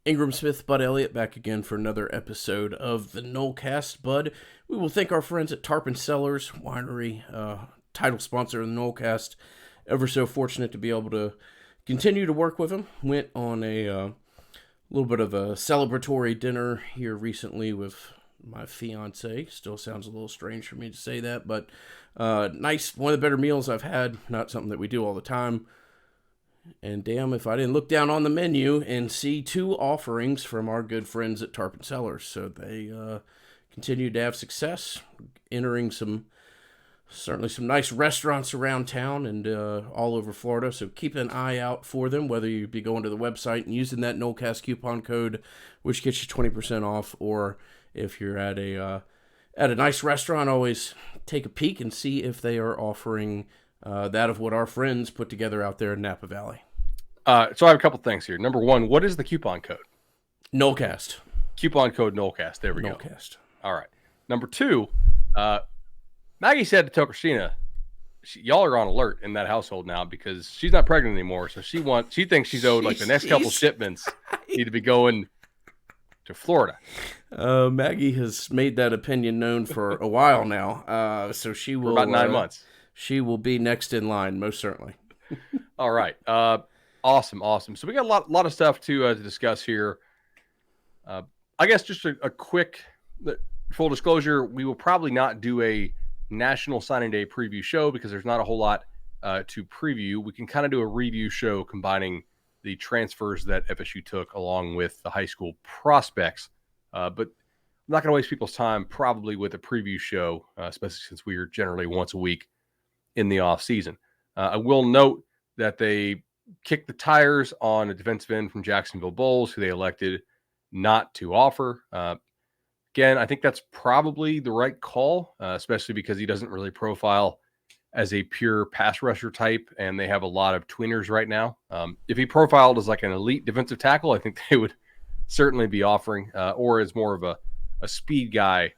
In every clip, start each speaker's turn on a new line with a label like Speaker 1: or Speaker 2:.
Speaker 1: Ingram Smith, Bud Elliott, back again for another episode of the Nolecast. Bud, we will thank our friends at Tarpon Cellars Winery, title sponsor of the Nolecast. Ever so fortunate to be able to continue to work with them. Went on a little bit of a celebratory dinner here recently with my fiance. Still sounds a little strange for me to say that, but nice. One of the better meals I've had. Not something that we do all the time. And damn if I didn't look down on the menu and see two offerings from our good friends at Tarpon Cellars. So they continue to have success, entering certainly some nice restaurants around town and all over Florida. So keep an eye out for them, whether you be going to the website and using that Nolecast coupon code, which gets you 20% off, or if you're at a nice restaurant, always take a peek and see if they are offering that of what our friends put together out there in Napa Valley.
Speaker 2: So I have a couple things here. Number one, what is the coupon code?
Speaker 1: Nolecast.
Speaker 2: Coupon code Nolecast. There we
Speaker 1: Nolecast.
Speaker 2: Go. All right. Number two, Maggie said to tell Christina, y'all are on alert in that household now because she's not pregnant anymore. So she thinks she's owed like the next couple shipments need to be going to Florida.
Speaker 1: Maggie has made that opinion known for a while now. So she will
Speaker 2: for about 9 months.
Speaker 1: She will be next in line, most certainly.
Speaker 2: All right. Awesome. So we got a lot of stuff to discuss here. I guess just a quick full disclosure, we will probably not do a National Signing Day preview show because there's not a whole lot to preview. We can kind of do a review show combining the transfers that FSU took along with the high school prospects. But I'm not going to waste people's time probably with a preview show, especially since we are generally once a week in the off season. I will note that they kicked the tires on a defensive end from Jacksonville Bulls, who they elected not to offer. Again, I think that's probably the right call, especially because he doesn't really profile as a pure pass rusher type, and they have a lot of tweeners right now. If he profiled as like an elite defensive tackle, I think they would certainly be offering, or as more of a speed guy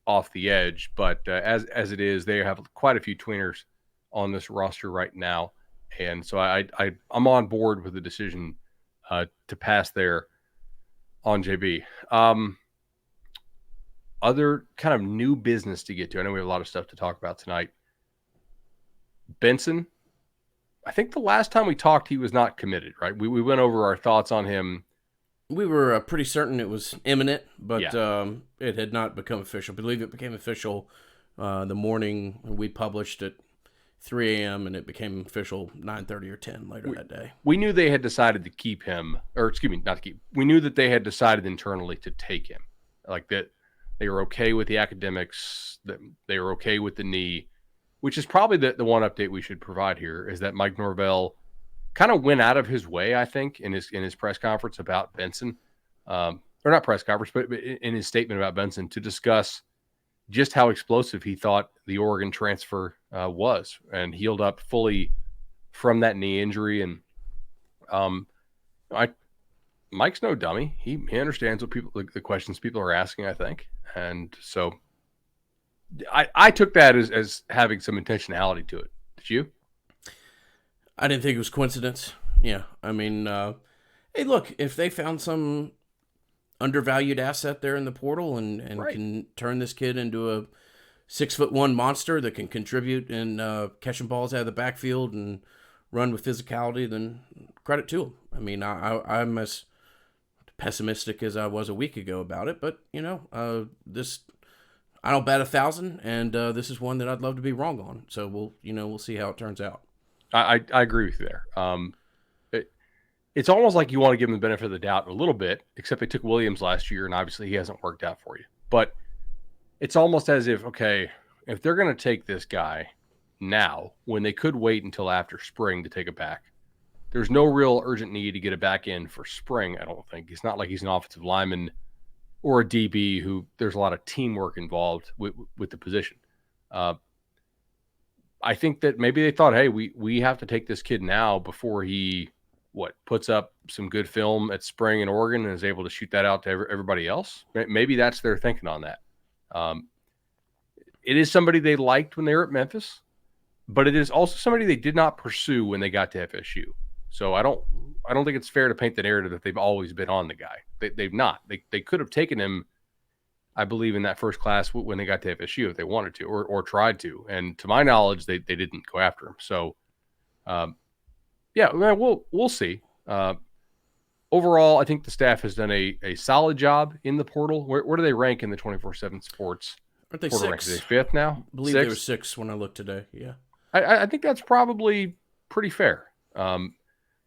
Speaker 2: off the edge. But as it is, they have quite a few tweeners on this roster right now. And so I'm on board with the decision to pass there on JB. Other kind of new business to get to. I know we have a lot of stuff to talk about tonight. Benson, I think the last time we talked, he was not committed, right? We went over our thoughts on him.
Speaker 1: We were pretty certain it was imminent, but it had not become official. I believe it became official the morning we published at 3 a.m. and it became official 9:30 or 10 later that day.
Speaker 2: We knew they had decided to keep him, or excuse me, not to keep. We knew that they had decided internally to take him, like that they were okay with the academics, that they were okay with the knee, which is probably the one update we should provide here is that Mike Norvell kind of went out of his way, I think, in his press conference about Benson, or not press conference, but in his statement about Benson to discuss just how explosive he thought the Oregon transfer was and healed up fully from that knee injury. And Mike's no dummy. He understands what the questions people are asking, I think. And so I took that as having some intentionality to it. Did you?
Speaker 1: I didn't think it was coincidence. Yeah. I mean, hey, look, if they found some undervalued asset there in the portal and
Speaker 2: Right.
Speaker 1: can turn this kid into a 6'1" monster that can contribute in catching balls out of the backfield and run with physicality, then credit to him. I mean, I'm as pessimistic as I was a week ago about it, but this I don't bat 1,000, and this is one that I'd love to be wrong on. So we'll see how it turns out.
Speaker 2: I agree with you there. It's almost like you want to give him the benefit of the doubt a little bit, except they took Williams last year, and obviously he hasn't worked out for you. But it's almost as if, okay, if they're going to take this guy now, when they could wait until after spring to take it back, there's no real urgent need to get it back in for spring, I don't think. It's not like he's an offensive lineman or a DB who there's a lot of teamwork involved with the position. I think that maybe they thought, hey, we have to take this kid now before he puts up some good film at spring in Oregon and is able to shoot that out to everybody else. Maybe that's their thinking on that. It is somebody they liked when they were at Memphis, but it is also somebody they did not pursue when they got to FSU. So I I don't think it's fair to paint the narrative that they've always been on the guy. They've not. They could have taken him, I believe, in that first class when they got to FSU if they wanted to or tried to. And to my knowledge, they didn't go after him. So, yeah, we'll see. Overall, I think the staff has done a solid job in the portal. Where do they rank in the 24/7 Sports?
Speaker 1: Aren't they
Speaker 2: portal
Speaker 1: six?
Speaker 2: Rank? Are they fifth now?
Speaker 1: I believe they were six when I looked today. Yeah,
Speaker 2: I think that's probably pretty fair.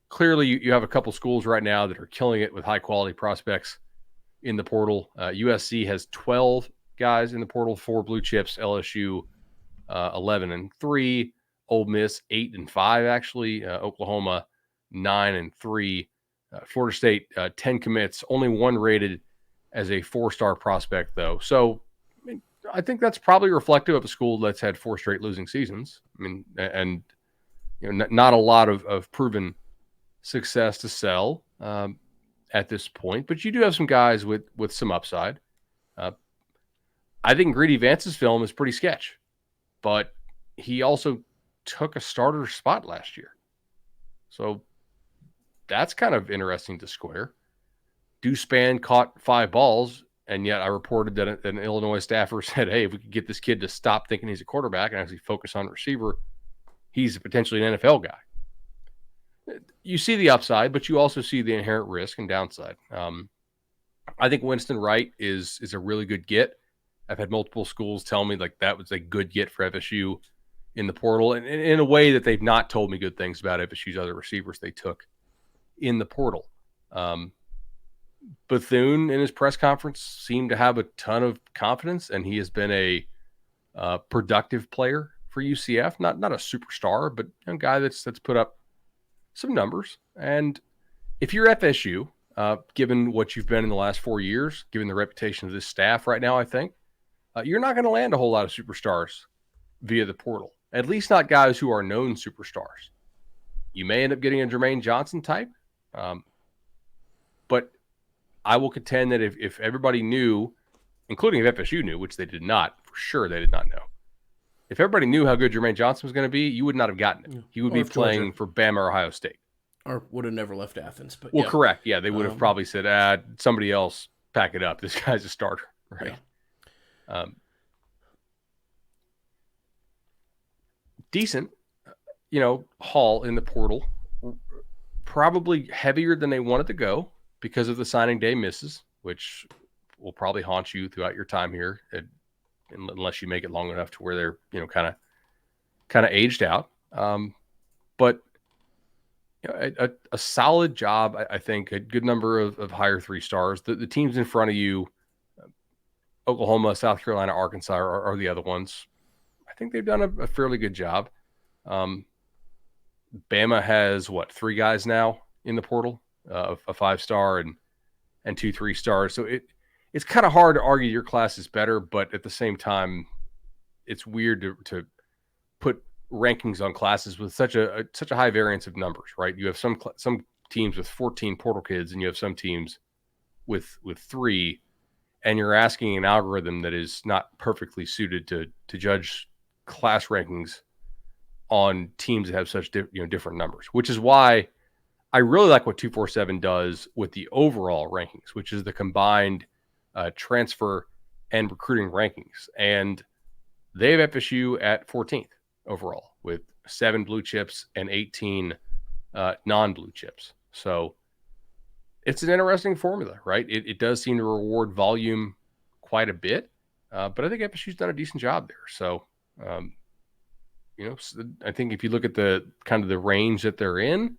Speaker 2: Clearly, you have a couple schools right now that are killing it with high quality prospects in the portal. USC has 12 guys in the portal, 4 blue chips. LSU 11-3. Ole Miss 8-5 actually. Oklahoma 9-3. Florida State 10 commits, only 1 rated as a 4-star prospect though. So I think that's probably reflective of a school that's had 4 straight losing seasons. I mean, and not a lot of proven success to sell at this point, but you do have some guys with some upside. I think Greedy Vance's film is pretty sketch, but he also took a starter spot last year. So that's kind of interesting to square. Dewspan caught 5 balls, and yet I reported that an Illinois staffer said, hey, if we could get this kid to stop thinking he's a quarterback and actually focus on receiver, he's potentially an NFL guy. You see the upside, but you also see the inherent risk and downside. I think Winston Wright is a really good get. I've had multiple schools tell me like that was a good get for FSU in the portal, and in a way that they've not told me good things about FSU's other receivers they took in the portal. Bethune in his press conference seemed to have a ton of confidence, and he has been a productive player for UCF. Not a superstar, but a guy that's put up some numbers. And if you're FSU, given what you've been in the last 4 years, given the reputation of this staff right now, I think you're not going to land a whole lot of superstars via the portal. At least not guys who are known superstars. You may end up getting a Jermaine Johnson type. But I will contend that if everybody knew, including if FSU knew, which they did not, for sure they did not know. If everybody knew how good Jermaine Johnson was going to be, you would not have gotten it. He would be playing
Speaker 1: Georgia.
Speaker 2: for Bama or Ohio State.
Speaker 1: Or would have never left Athens. But
Speaker 2: well, correct. Yeah, they would have probably said, somebody else pack it up. This guy's a starter. Right. Yeah. Decent, haul in the portal. Probably heavier than they wanted to go because of the signing day misses, which will probably haunt you throughout your time here, unless you make it long enough to where they're, kind of aged out. But a solid job, I think, a good number of higher 3 stars. The teams in front of you, Oklahoma, South Carolina, Arkansas are the other ones. I think they've done a fairly good job. Bama has 3 guys now in the portal, a 5-star and 2 3-stars. So it's kind of hard to argue your class is better, but at the same time, it's weird to put rankings on classes with such a high variance of numbers, right? You have some teams with 14 portal kids, and you have some teams with 3, and you're asking an algorithm that is not perfectly suited to judge class rankings on teams that have such different numbers, which is why I really like what 247 does with the overall rankings, which is the combined transfer and recruiting rankings. And they have FSU at 14th overall with 7 blue chips and 18 non-blue chips. So it's an interesting formula, right? It does seem to reward volume quite a bit, but I think FSU's done a decent job there. So, I think if you look at the kind of the range that they're in,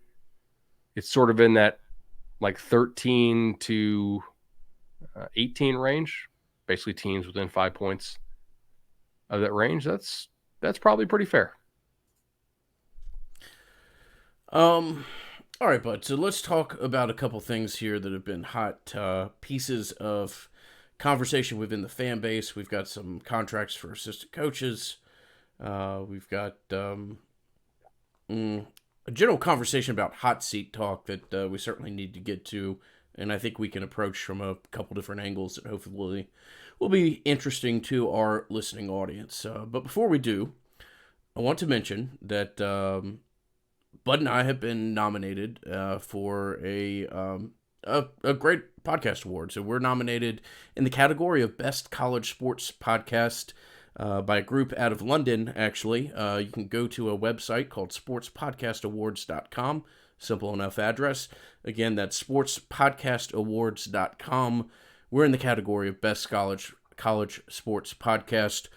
Speaker 2: it's sort of in that 13 to 18 range, basically teams within 5 points of that range. That's probably pretty fair.
Speaker 1: All right, bud. So let's talk about a couple things here that have been hot pieces of conversation within the fan base. We've got some contracts for assistant coaches. We've got a general conversation about hot seat talk that we certainly need to get to, and I think we can approach from a couple different angles that hopefully will be interesting to our listening audience. But before we do, I want to mention that Bud and I have been nominated for a great podcast award. So we're nominated in the category of Best College Sports Podcast by a group out of London, actually. You can go to a website called sportspodcastawards.com. Simple enough address. Again, that's sportspodcastawards.com. We're in the category of Best College Sports Podcast.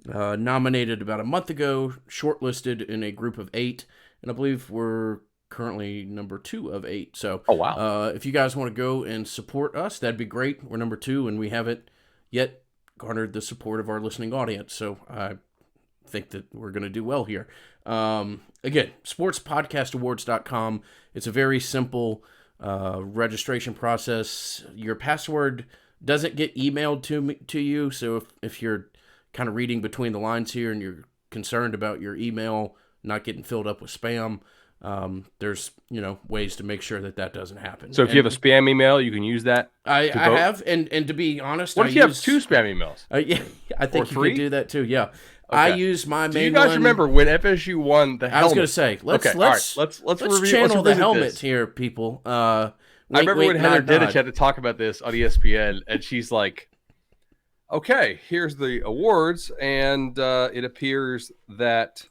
Speaker 1: Nominated about a month ago, shortlisted in a group of 8, and I believe we're currently number 2 of 8. So,
Speaker 2: oh wow!
Speaker 1: If you guys want to go and support us, that'd be great. We're number 2, and we haven't yet garnered the support of our listening audience. So I think that we're going to do well here. Again, sportspodcastawards.com. It's a very simple registration process. Your password doesn't get emailed to you. So if you're kind of reading between the lines here and you're concerned about your email not getting filled up with spam, there's ways to make sure that doesn't happen.
Speaker 2: So if you have a spam email, you can use that.
Speaker 1: I have, and to be honest,
Speaker 2: what if you have 2 spam emails?
Speaker 1: Yeah, I think you could do that too. Yeah,
Speaker 2: okay.
Speaker 1: I use my main.
Speaker 2: Do you guys remember when FSU won the helmet?
Speaker 1: I was going to say let's channel the helmet here, people.
Speaker 2: I remember when Heather Dittich had to talk about this on ESPN, and she's like, "Okay, here's the awards, and it appears that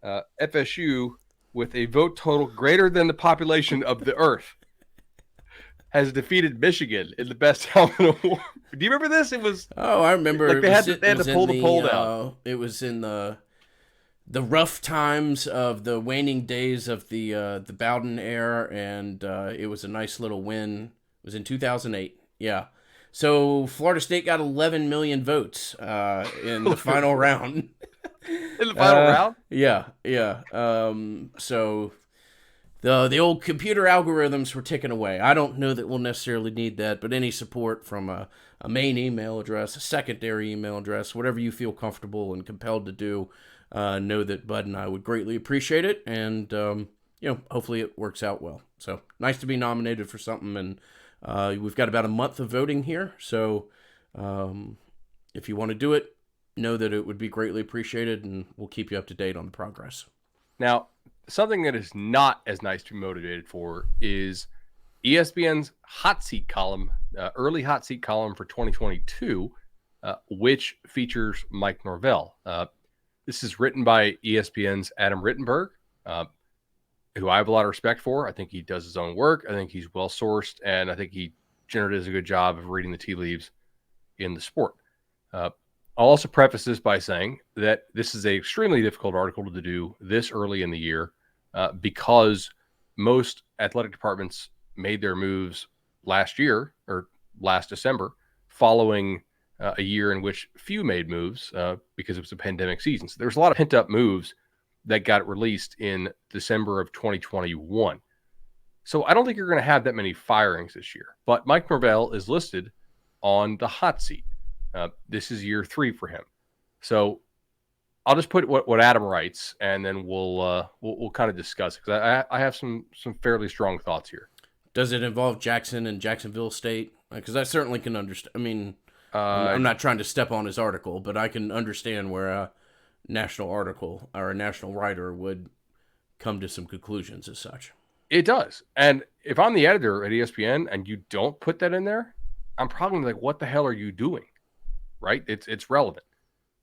Speaker 2: FSU, with a vote total greater than the population of the Earth, has defeated Michigan in the best helmet award." Do you remember this? It was.
Speaker 1: Oh, I remember.
Speaker 2: Like they had to pull the poll down.
Speaker 1: It was in the rough times of the waning days of the Bowden era, and it was a nice little win. It was in 2008. Yeah. So Florida State got 11 million votes in the final round.
Speaker 2: In the final round?
Speaker 1: Yeah. So the old computer algorithms were ticking away. I don't know that we'll necessarily need that, but any support from a main email address, a secondary email address, whatever you feel comfortable and compelled to do, know that Bud and I would greatly appreciate it, and hopefully it works out well. So nice to be nominated for something, and we've got about a month of voting here. So if you want to do it, know that it would be greatly appreciated, and we'll keep you up to date on the progress.
Speaker 2: Now, something that is not as nice to be motivated for is ESPN's hot seat column, early hot seat column for 2022, which features Mike Norvell. This is written by ESPN's Adam Rittenberg, who I have a lot of respect for. I think he does his own work. I think he's well-sourced, and I think he generally does a good job of reading the tea leaves in the sport. I'll also preface this by saying that this is an extremely difficult article to do this early in the year because most athletic departments made their moves last year or last December following a year in which few made moves because it was a pandemic season. So there's a lot of pent-up moves that got released in December of 2021. So I don't think you're going to have that many firings this year. But Mike Norvell is listed on the hot seat. This is year 3 for him. So I'll just put what Adam writes, and then we'll kind of discuss it, because I have some fairly strong thoughts here.
Speaker 1: Does it involve Jackson and Jacksonville State? Because I certainly can understand. I mean, I'm not trying to step on his article, but I can understand where a national article or a national writer would come to some conclusions as such.
Speaker 2: It does. And if I'm the editor at ESPN and you don't put that in there, I'm probably like, what the hell are you doing? Right? It's relevant.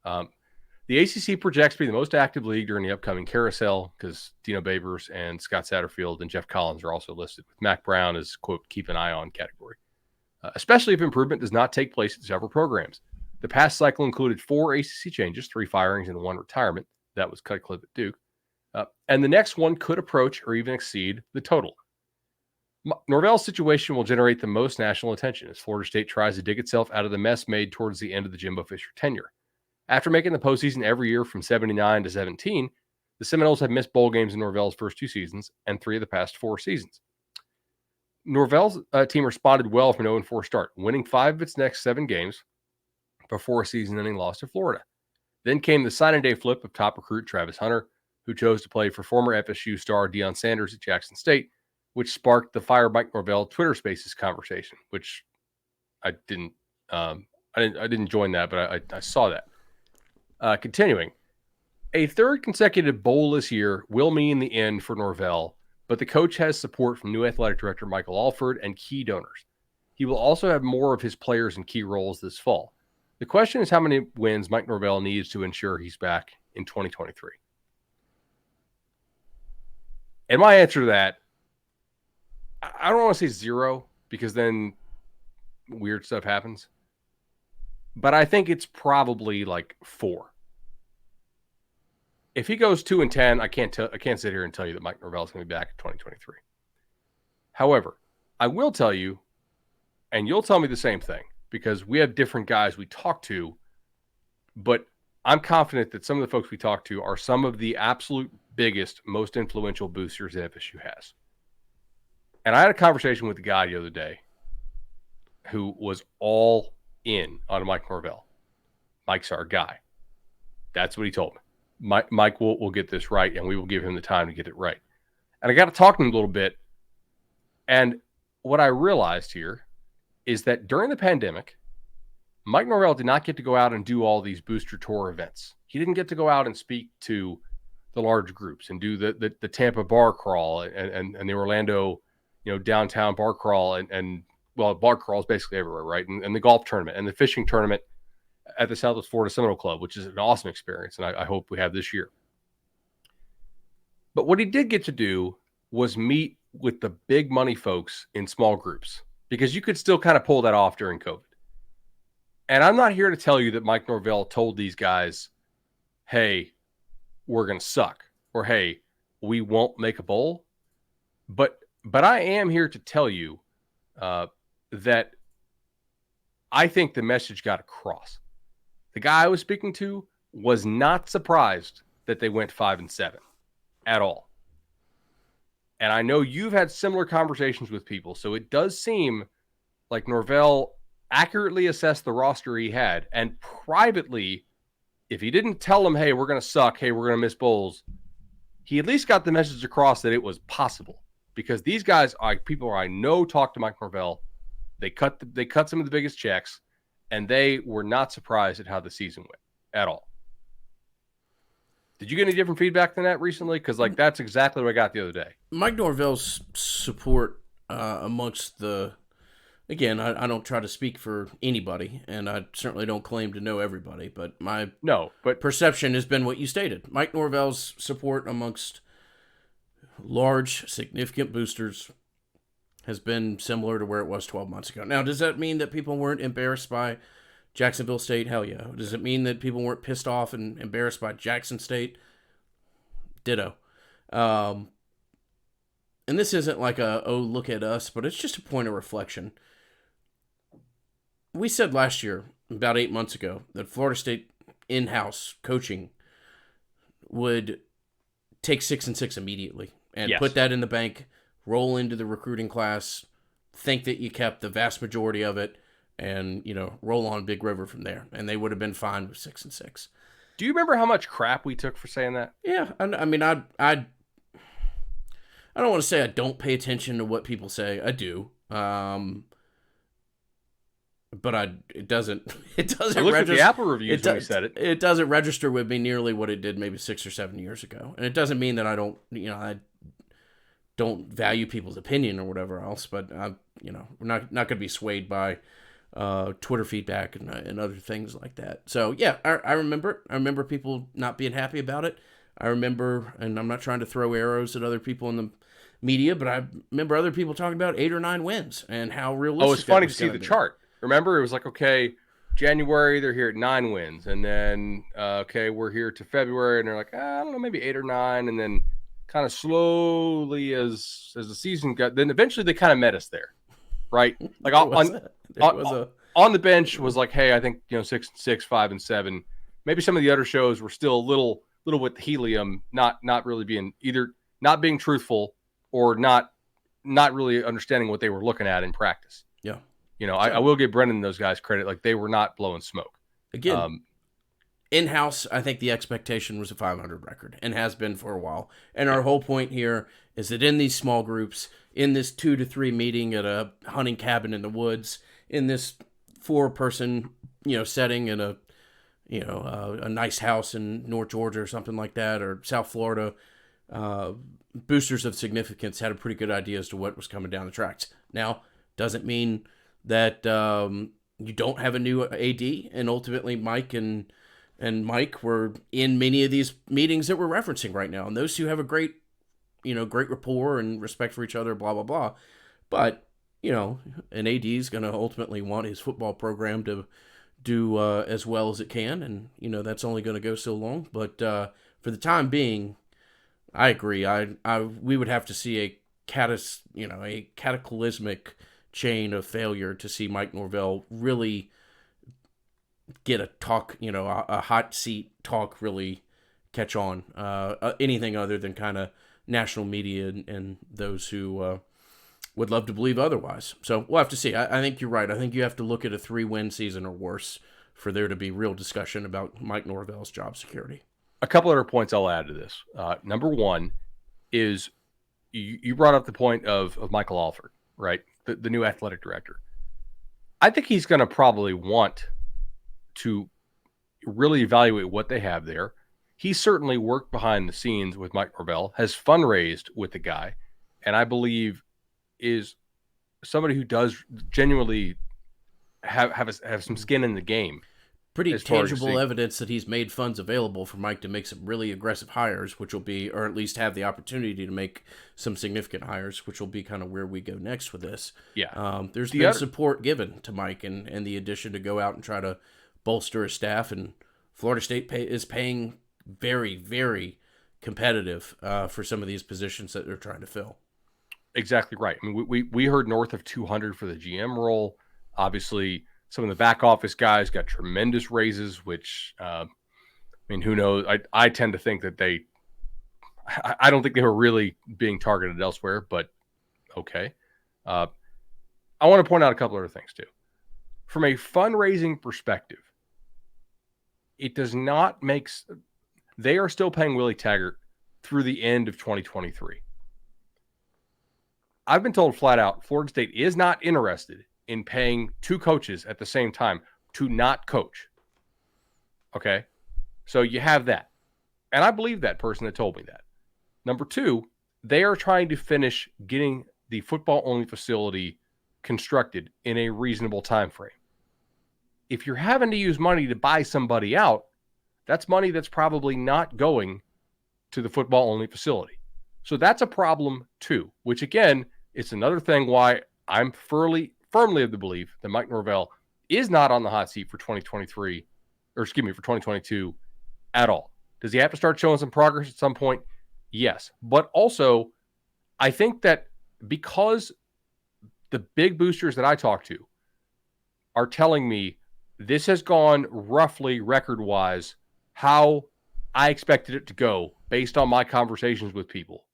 Speaker 2: The ACC projects to be the most active league during the upcoming carousel because Dino Babers and Scott Satterfield and Jeff Collins are also listed, with Mac Brown as, quote, keep an eye on category, especially if improvement does not take place at several programs. The past cycle included 4 ACC changes, 3 firings, and 1 retirement. That was Cutcliffe at Duke. And the next one could approach or even exceed the total. Norvell's situation will generate the most national attention as Florida State tries to dig itself out of the mess made towards the end of the Jimbo Fisher tenure. After making the postseason every year from 79 to 17, the Seminoles have missed bowl games in Norvell's first 2 seasons and 3 of the past 4 seasons. Norvell's team responded well from an 0-4 start, winning 5 of its next 7 games before a season-ending loss to Florida. Then came the signing day flip of top recruit Travis Hunter, who chose to play for former FSU star Deion Sanders at Jackson State, which sparked the Fire Mike Norvell Twitter Spaces conversation, which I didn't join that, but I saw that. Continuing, A third consecutive bowl this year will mean the end for Norvell, but the coach has support from new athletic director Michael Alford and key donors. He will also have more of his players in key roles this fall. The question is how many wins Mike Norvell needs to ensure he's back in 2023. And my answer to that, I don't want to say 0 because then weird stuff happens. But I think it's probably like 4. If he goes 2-10, I can't sit here and tell you that Mike Norvell is going to be back in 2023. However, I will tell you, and you'll tell me the same thing, because we have different guys we talk to, but I'm confident that some of the folks we talk to are some of the absolute biggest, most influential boosters that FSU has. And I had a conversation with the guy the other day who was all in on Mike Norvell. Mike's our guy. That's what he told me. Mike will get this right, and we will give him the time to get it right. And I got to talk to him a little bit. And what I realized here is that during the pandemic, Mike Norvell did not get to go out and do all these booster tour events. He didn't get to go out and speak to the large groups and do the Tampa bar crawl and the Orlando, downtown bar crawl and bar crawl is basically everywhere, right? And the golf tournament and the fishing tournament at the Southwest Florida Seminole Club, which is an awesome experience, and I hope we have this year. But what he did get to do was meet with the big money folks in small groups, because you could still kind of pull that off during COVID. And I'm not here to tell you that Mike Norvell told these guys, hey, we're going to suck, or hey, we won't make a bowl. But I am here to tell you that I think the message got across. The guy I was speaking to was not surprised that they went 5-7 at all. And I know you've had similar conversations with people, so it does seem like Norvell accurately assessed the roster he had. And privately, if he didn't tell them, hey, we're going to suck, hey, we're going to miss bowls, he at least got the message across that it was possible. Because these guys are people I know talk to Mike Norvell. They cut some of the biggest checks, and they were not surprised at how the season went at all. Did you get any different feedback than that recently? Because that's exactly what I got the other day.
Speaker 1: Mike Norvell's support amongst the, again, I don't try to speak for anybody, and I certainly don't claim to know everybody, but my perception has been what you stated. Mike Norvell's support amongst large, significant boosters has been similar to where it was 12 months ago. Now, does that mean that people weren't embarrassed by Jacksonville State? Hell yeah. Does it mean that people weren't pissed off and embarrassed by Jackson State? Ditto. And this isn't like look at us, but it's just a point of reflection. We said last year, about 8 months ago, that Florida State in-house coaching would take 6-6 immediately and put that in the bank, roll into the recruiting class, think that you kept the vast majority of it, and, roll on Big River from there. And they would have been fine with 6-6.
Speaker 2: Do you remember how much crap we took for saying that?
Speaker 1: Yeah. I mean, I don't want to say I don't pay attention to what people say. I do. But it doesn't
Speaker 2: I looked at the Apple reviews when we said it.
Speaker 1: It doesn't register with me nearly what it did maybe 6 or 7 years ago. And it doesn't mean that I don't value people's opinion or whatever else, but we're not going to be swayed by Twitter feedback and other things like that. So yeah, I remember people not being happy about it. I remember, and I'm not trying to throw arrows at other people in the media, but I remember other people talking about 8 or 9 wins and how realistic.
Speaker 2: Oh, it's funny to see the chart. Remember, it was like, okay, January, they're here at 9 wins. And then, okay, we're here to February, and they're like, I don't know, maybe 8 or 9. And then kind of slowly as the season got, then eventually they kind of met us there, right? Like on the bench was like, hey, I think, 6-6, 5-7. Maybe some of the other shows were still a little with helium, not really being either not being truthful or not really understanding what they were looking at in practice.
Speaker 1: Yeah.
Speaker 2: I will give Brendan and those guys credit. Like, they were not blowing smoke.
Speaker 1: Again, in-house, I think the expectation was a 500 record and has been for a while. And our whole point here is that in these small groups, in this 2 to 3 meeting at a hunting cabin in the woods, in this 4-person, setting in a a nice house in North Georgia or something like that, or South Florida, boosters of significance had a pretty good idea as to what was coming down the tracks. Now, doesn't mean that you don't have a new AD, and ultimately Mike and Mike were in many of these meetings that we're referencing right now, and those two have a great rapport and respect for each other, blah, blah, blah. But, an AD is going to ultimately want his football program to do as well as it can, and, that's only going to go so long. But for the time being, I agree. We would have to see a cataclysmic chain of failure to see Mike Norvell really get a talk, a hot seat talk really catch on. Anything other than kind of national media and those who would love to believe otherwise. So we'll have to see. I think you're right. I think you have to look at a 3-win season or worse for there to be real discussion about Mike Norvell's job security.
Speaker 2: A couple other points I'll add to this. Number one is you brought up the point of Michael Alford, right? The new athletic director. I think he's going to probably want to really evaluate what they have there. He certainly worked behind the scenes with Mike Norvell, has fundraised with the guy, and I believe is somebody who does genuinely have some skin in the game.
Speaker 1: Pretty tangible evidence that he's made funds available for Mike to make some really aggressive hires, which will be, or at least have the opportunity to make some significant hires, which will be kind of where we go next with this.
Speaker 2: Yeah.
Speaker 1: There's been support given to Mike and the addition to go out and try to bolster his staff, and Florida State is paying very, very competitive for some of these positions that they're trying to fill.
Speaker 2: Exactly right. I mean, we heard north of 200 for the GM role. Obviously, some of the back office guys got tremendous raises, which, who knows? I tend to think that I don't think they were really being targeted elsewhere, but okay. I want to point out a couple other things too. From a fundraising perspective, it does not make – they are still paying Willie Taggart through the end of 2023. I've been told flat out Florida State is not interested in paying 2 coaches at the same time to not coach. Okay? So you have that. And I believe that person that told me that. Number 2, they are trying to finish getting the football-only facility constructed in a reasonable time frame. If you're having to use money to buy somebody out, that's money that's probably not going to the football-only facility. So that's a problem too, which again, it's another thing why I'm firmly of the belief that Mike Norvell is not on the hot seat for 2022 at all. Does he have to start showing some progress at some point? Yes. But also, I think that because the big boosters that I talk to are telling me this has gone roughly record-wise how I expected it to go based on my conversations with people.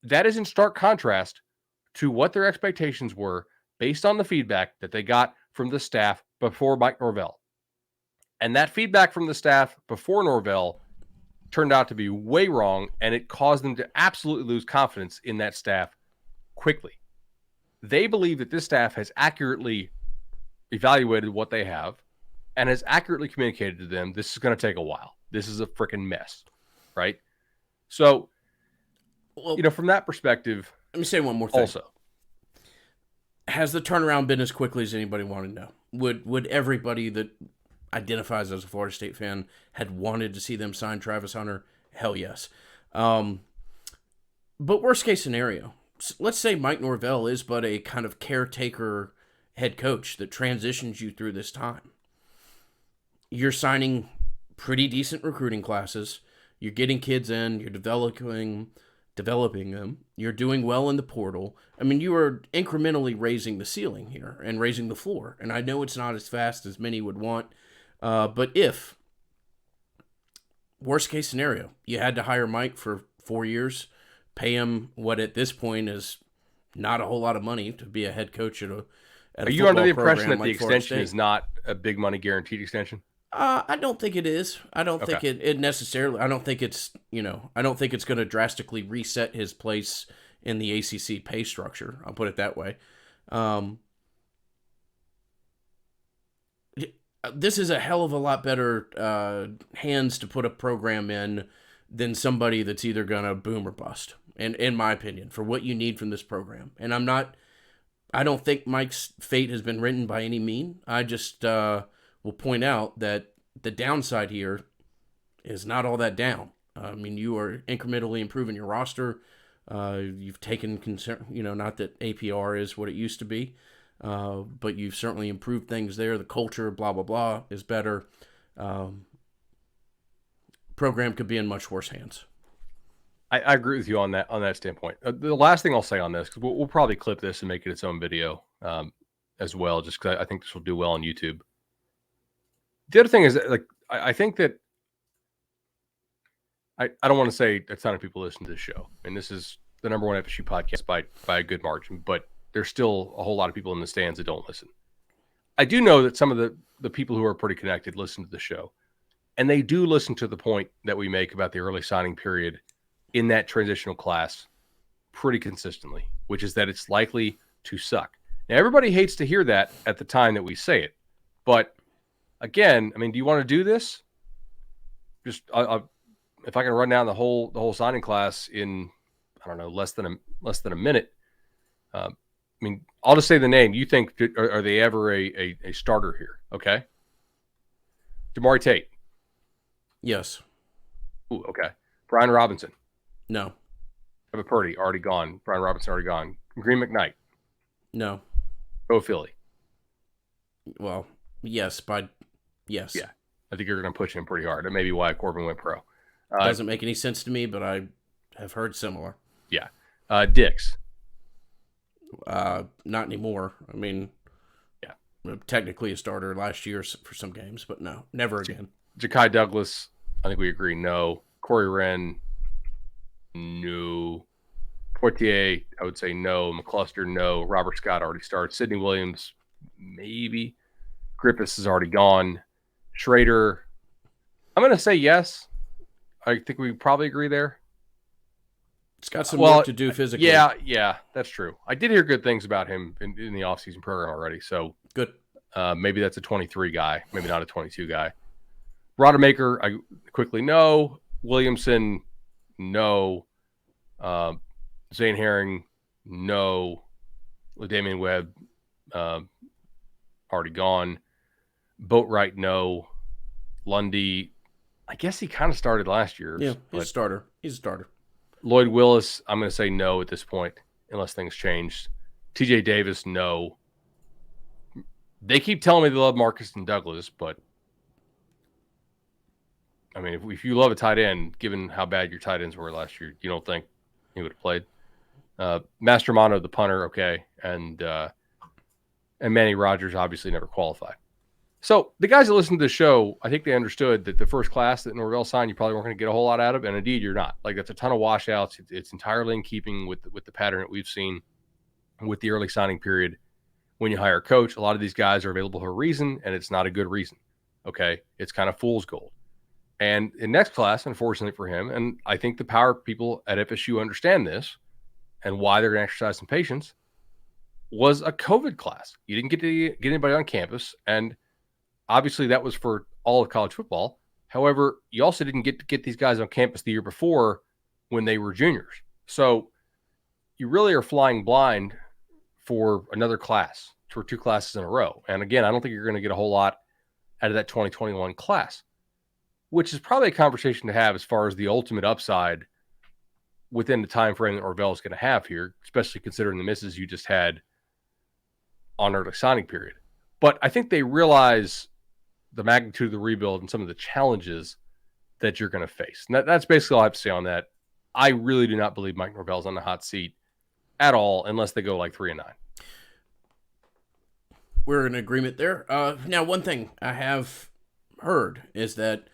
Speaker 2: That is in stark contrast to what their expectations were based on the feedback that they got from the staff before Mike Norvell. And that feedback from the staff before Norvell turned out to be way wrong, and it caused them to absolutely lose confidence in that staff quickly. They believe that this staff has accurately evaluated what they have and has accurately communicated to them, this is going to take a while. This is a freaking mess, right? So, from that perspective,
Speaker 1: let me say one more thing.
Speaker 2: Also,
Speaker 1: has the turnaround been as quickly as anybody wanted to know? Would everybody that identifies as a Florida State fan had wanted to see them sign Travis Hunter? Hell yes. But worst case scenario, let's say Mike Norvell is but a kind of caretaker head coach that transitions you through this time. You're signing pretty decent recruiting classes. You're getting kids in. You're developing them. You're doing well in the portal. I mean, you are incrementally raising the ceiling here and raising the floor. And I know it's not as fast as many would want. But if, worst case scenario, you had to hire Mike for 4 years, pay him what at this point is not a whole lot of money to be a head coach at a
Speaker 2: Are you under the impression that the extension is not a big money guaranteed extension?
Speaker 1: I don't think it is. I don't think it necessarily. I don't think it's going to drastically reset his place in the ACC pay structure. I'll put it that way. this is a hell of a lot better hands to put a program in than somebody that's either going to boom or bust, in my opinion, for what you need from this program. And I don't think Mike's fate has been written by any mean. I just will point out that the downside here is not all that down. I mean, you are incrementally improving your roster. You've taken concern, not that APR is what it used to be, but you've certainly improved things there. The culture, blah, blah, blah, is better. Program could be in much worse hands.
Speaker 2: I agree with you on that standpoint. The last thing I'll say on this, because we'll probably clip this and make it its own video as well, just because I think this will do well on YouTube. The other thing is, like, I think that I don't want to say a ton of people listen to this show, and this is the number one FSU podcast by a good margin, but there's still a whole lot of people in the stands that don't listen. I do know that some of the people who are pretty connected listen to the show, and they do listen to the point that we make about the early signing period in that transitional class pretty consistently, which is that it's likely to suck. Now, everybody hates to hear that at the time that we say it, but again, I mean, do you want to do this? Just if I can run down the whole signing class in, I don't know, less than a minute. I mean, I'll just say the name. You think are they ever a starter here? Okay, Jamari Tate.
Speaker 1: Yes.
Speaker 2: Ooh, okay. Brian Robinson.
Speaker 1: No.
Speaker 2: Evan Purdy already gone. Brian Robinson already gone. Green McKnight.
Speaker 1: No.
Speaker 2: Go Philly.
Speaker 1: Well, yes, yes.
Speaker 2: Yeah, I think you're going to push him pretty hard. That may be why Corbin went pro.
Speaker 1: Doesn't make any sense to me, but I have heard similar.
Speaker 2: Yeah. Dix.
Speaker 1: Not anymore. I mean, yeah, technically a starter last year for some games, but no, never again.
Speaker 2: Ja'Kai Douglas, I think we agree, no. Corey Wren, no. Portier, I would say no. McCluster, no. Robert Scott already started. Sidney Williams, maybe. Griffiths is already gone. Schrader, I'm going to say yes. I think we probably agree there.
Speaker 1: It's got some work to do physically.
Speaker 2: Yeah, that's true. I did hear good things about him in the offseason program already, so
Speaker 1: good.
Speaker 2: Maybe that's a 23 guy, maybe not a 22 guy. Rodemaker, I quickly no. Williamson, no. Zane Herring, no. LaDamian Webb, already gone. Boatwright, no. Lundy, I guess he kind of started last year.
Speaker 1: Yeah, he's a starter. He's a starter.
Speaker 2: Lloyd Willis, I'm going to say no at this point, unless things changed. TJ Davis, no. They keep telling me they love Marcus and Douglas, but I mean, if you love a tight end, given how bad your tight ends were last year, you don't think he would have played. Mastermono, the punter, okay, and Manny Rogers obviously never qualified. So the guys that listened to the show, I think they understood that the first class that Norvell signed, you probably weren't going to get a whole lot out of, and indeed you're not. Like, that's a ton of washouts. It's entirely in keeping with the pattern that we've seen with the early signing period. When you hire a coach, a lot of these guys are available for a reason, and it's not a good reason. Okay, it's kind of fool's gold. And in next class, unfortunately for him, and I think the power people at FSU understand this and why they're going to exercise some patience, was a COVID class. You didn't get to get anybody on campus, and obviously that was for all of college football. However, you also didn't get to get these guys on campus the year before when they were juniors. So you really are flying blind for another class, for two classes in a row. And again, I don't think you're going to get a whole lot out of that 2021 class, which is probably a conversation to have as far as the ultimate upside within the time frame that Norvell is going to have here, especially considering the misses you just had on early signing period. But I think they realize the magnitude of the rebuild and some of the challenges that you're going to face. And that's basically all I have to say on that. I really do not believe Mike Norvell's on the hot seat at all, unless they go like 3-9.
Speaker 1: We're in agreement there. Now, one thing I have heard is that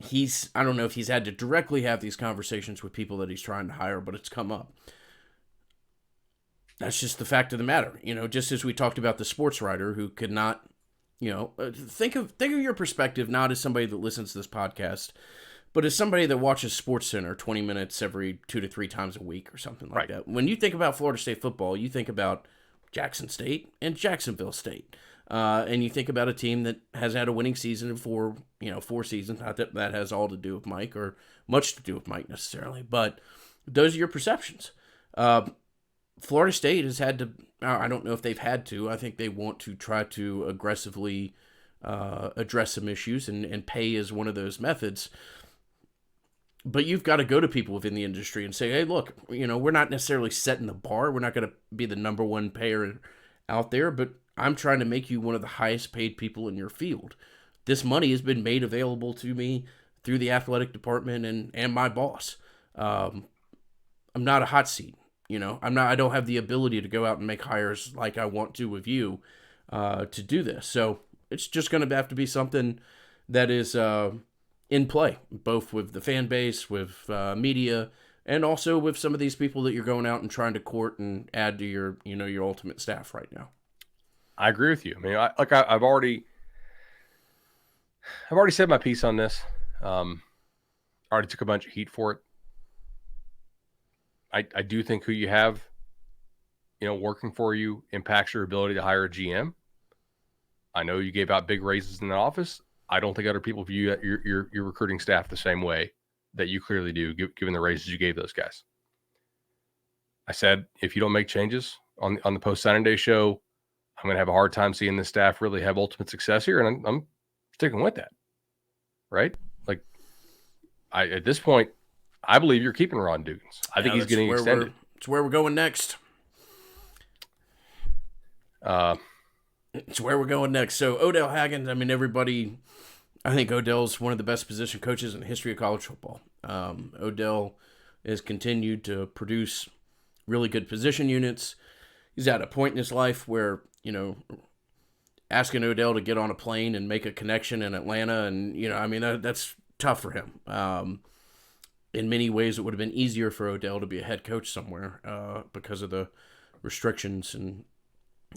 Speaker 1: I don't know if he's had to directly have these conversations with people that he's trying to hire, but it's come up. That's just the fact of the matter. Just as we talked about the sports writer who could not, think of your perspective not as somebody that listens to this podcast, but as somebody that watches SportsCenter 20 minutes every 2 to 3 times a week or something like that. When you think about Florida State football, you think about Jackson State and Jacksonville State. And you think about a team that has had a winning season for 4 seasons. Not that that has all to do with Mike or much to do with Mike necessarily, but those are your perceptions. Florida State has had to. I don't know if they've had to. I think they want to try to aggressively address some issues, and pay is one of those methods. But you've got to go to people within the industry and say, hey, look, we're not necessarily setting the bar. We're not going to be the number one payer out there, but I'm trying to make you one of the highest paid people in your field. This money has been made available to me through the athletic department and my boss. I'm not a hot seat. I don't have the ability to go out and make hires like I want to with you to do this. So it's just going to have to be something that is in play, both with the fan base, with media, and also with some of these people that you're going out and trying to court and add to your ultimate staff right now.
Speaker 2: I agree with you. I mean, I've already said my piece on this. Already took a bunch of heat for it. I do think who you have, working for you impacts your ability to hire a GM. I know you gave out big raises in the office. I don't think other people view your recruiting staff the same way that you clearly do, given the raises you gave those guys. I said, if you don't make changes on the post-signing day show, I'm going to have a hard time seeing the staff really have ultimate success here, and I'm sticking with that, right? Like, at this point, I believe you're keeping Ron Dugans. I think he's getting extended.
Speaker 1: It's where we're going next. It's where we're going next. So Odell Haggins, I think Odell's one of the best position coaches in the history of college football. Odell has continued to produce really good position units. He's at a point in his life where, asking Odell to get on a plane and make a connection in Atlanta, and, that's tough for him. In many ways, it would have been easier for Odell to be a head coach somewhere because of the restrictions and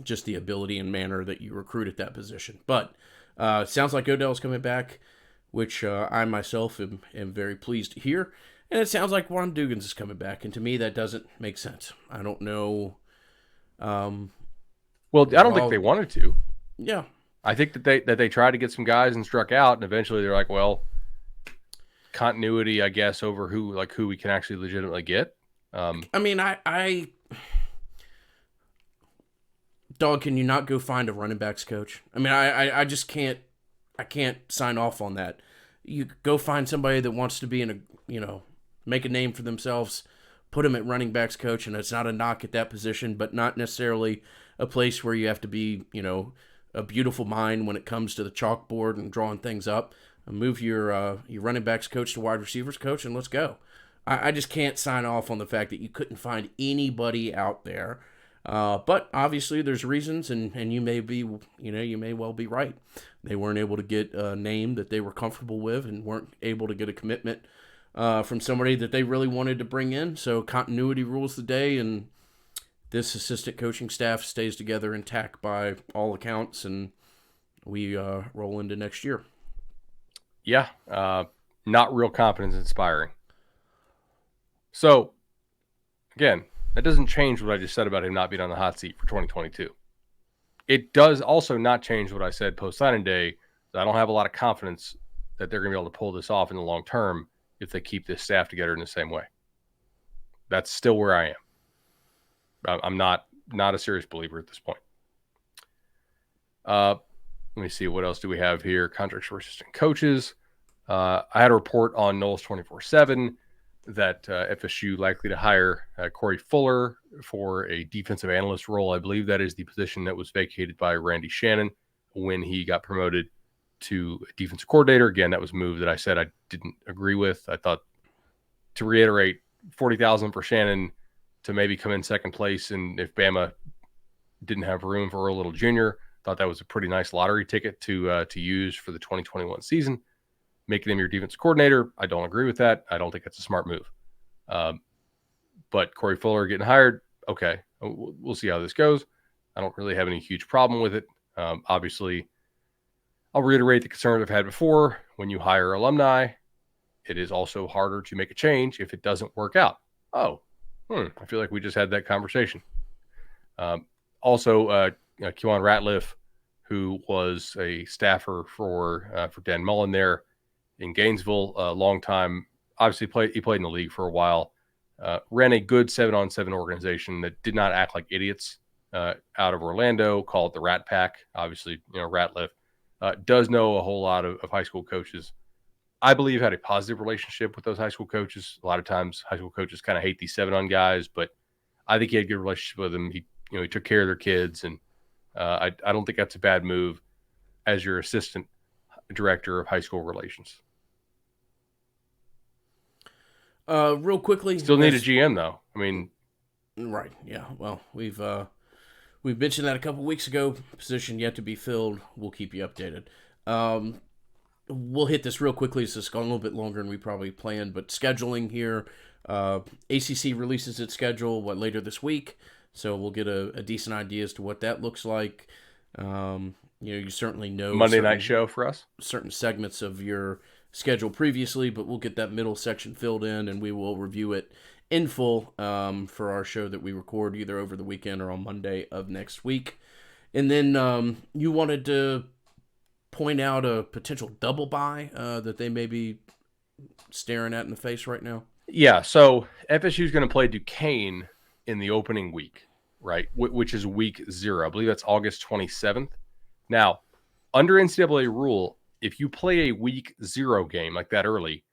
Speaker 1: just the ability and manner that you recruit at that position. But it sounds like Odell's coming back, which I myself am very pleased to hear. And it sounds like Ron Dugans is coming back, and to me that doesn't make sense. I don't know.
Speaker 2: Well, I don't think they wanted to.
Speaker 1: Yeah.
Speaker 2: I think that they tried to get some guys and struck out, and eventually they're like, well, continuity, I guess, over who we can actually legitimately get.
Speaker 1: Dog, can you not go find a running backs coach? I just can't. I can't sign off on that. You go find somebody that wants to be make a name for themselves, put them at running backs coach, and it's not a knock at that position, but not necessarily a place where you have to be, a beautiful mind when it comes to the chalkboard and drawing things up. Move your running backs coach to wide receivers coach, and let's go. I just can't sign off on the fact that you couldn't find anybody out there. But obviously there's reasons, and you may well be right. They weren't able to get a name that they were comfortable with, and weren't able to get a commitment from somebody that they really wanted to bring in. So continuity rules the day, and this assistant coaching staff stays together intact by all accounts, and we roll into next year.
Speaker 2: Yeah, not real confidence inspiring. So, again, that doesn't change what I just said about him not being on the hot seat for 2022. It does also not change what I said post-signing day. I don't have a lot of confidence that they're going to be able to pull this off in the long term if they keep this staff together in the same way. That's still where I am. I'm not a serious believer at this point. Let me see. What else do we have here? Contracts for assistant coaches. I had a report on Noles 24/7 that FSU likely to hire Corey Fuller for a defensive analyst role. I believe that is the position that was vacated by Randy Shannon when he got promoted to defensive coordinator. Again, that was a move that I said I didn't agree with. I thought, to reiterate, $40,000 for Shannon to maybe come in second place, and if Bama didn't have room for Earl Little Jr., thought that was a pretty nice lottery ticket to use for the 2021 season. Making him your defensive coordinator, I don't agree with that. I don't think that's a smart move. But Corey Fuller getting hired, okay, we'll see how this goes. I don't really have any huge problem with it. Obviously, I'll reiterate the concerns I've had before. When you hire alumni, it is also harder to make a change if it doesn't work out. I feel like we just had that conversation. Also, Kewan Ratliff, who was a staffer for Dan Mullen there in Gainesville, a long time. Obviously, he played in the league for a while. Ran a good 7-on-7 organization that did not act like idiots out of Orlando, called the Rat Pack. Obviously, Ratliff does know a whole lot of high school coaches. I believe had a positive relationship with those high school coaches. A lot of times high school coaches kind of hate these 7-on guys, but I think he had a good relationship with them. He took care of their kids, and I don't think that's a bad move as your assistant director of high school relations.
Speaker 1: Real quickly,
Speaker 2: still need a GM though. I mean,
Speaker 1: right? Yeah. Well, we've mentioned that a couple weeks ago. Position yet to be filled. We'll keep you updated. We'll hit this real quickly. It's just gone a little bit longer than we probably planned, but scheduling here. ACC releases its schedule later this week, so we'll get a decent idea as to what that looks like. You certainly know
Speaker 2: Monday night show for us.
Speaker 1: Certain segments of your schedule previously, but we'll get that middle section filled in, and we will review it in full for our show that we record either over the weekend or on Monday of next week. And then you wanted to point out a potential double bye that they may be staring at in the face right now?
Speaker 2: Yeah, so FSU is going to play Duquesne in the opening week, right, which is week 0. I believe that's August 27th. Now, under NCAA rule, if you play a week 0 game like that early,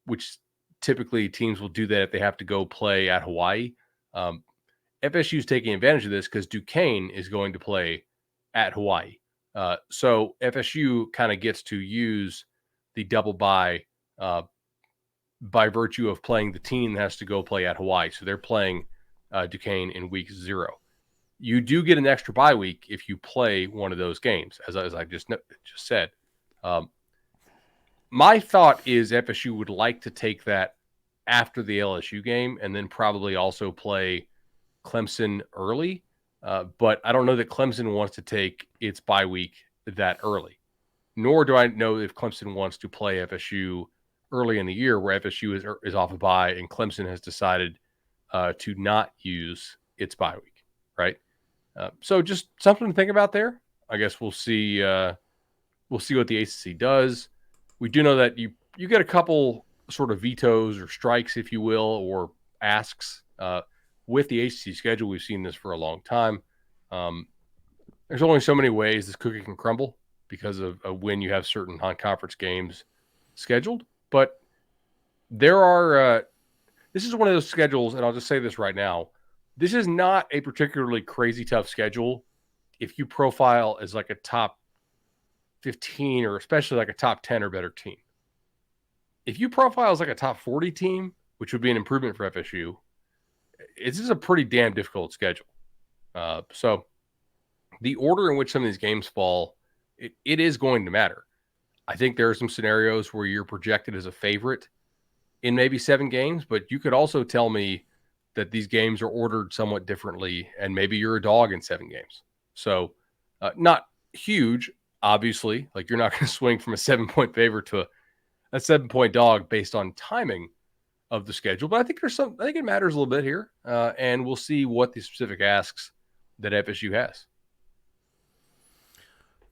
Speaker 2: which typically teams will do that if they have to go play at Hawaii, FSU is taking advantage of this because Duquesne is going to play at Hawaii. So FSU kind of gets to use the double bye by virtue of playing the team that has to go play at Hawaii. So they're playing Duquesne in week 0. You do get an extra bye week if you play one of those games, as I just said. My thought is FSU would like to take that after the LSU game and then probably also play Clemson early. But I don't know that Clemson wants to take its bye week that early, nor do I know if Clemson wants to play FSU early in the year where FSU is off a bye and Clemson has decided to not use its bye week, right? So just something to think about there. I guess we'll see. We'll see what the ACC does. We do know that you get a couple sort of vetoes or strikes, if you will, or asks with the ACC schedule. We've seen this for a long time. There's only so many ways this cookie can crumble because of when you have certain non-conference games scheduled. But there are this is one of those schedules, and I'll just say this right now. This is not a particularly crazy tough schedule if you profile as like a top 15 or especially like a top 10 or better team. If you profile as like a top 40 team, which would be an improvement for FSU, this is a pretty damn difficult schedule. So the order in which some of these games fall, it is going to matter. I think there are some scenarios where you're projected as a favorite in maybe 7 games, but you could also tell me that these games are ordered somewhat differently and maybe you're a dog in 7 games. So not huge, obviously. Like you're not going to swing from a 7-point favorite to a 7-point dog based on timing of the schedule. But I think I think it matters a little bit here. And we'll see what the specific asks that FSU has.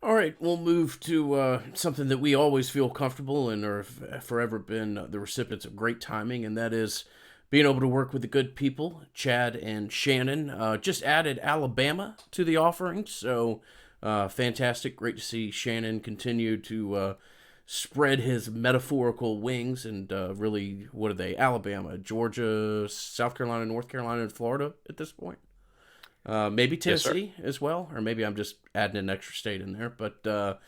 Speaker 1: All right, we'll move to something that we always feel comfortable and have forever been the recipients of great timing, and that is being able to work with the good people, Chad and Shannon. Just added Alabama to the offering, so fantastic. Great to see Shannon continue to spread his metaphorical wings and really, what are they? Alabama, Georgia, South Carolina, North Carolina, and Florida at this point. Maybe Tennessee as well, or maybe I'm just adding an extra state in there. But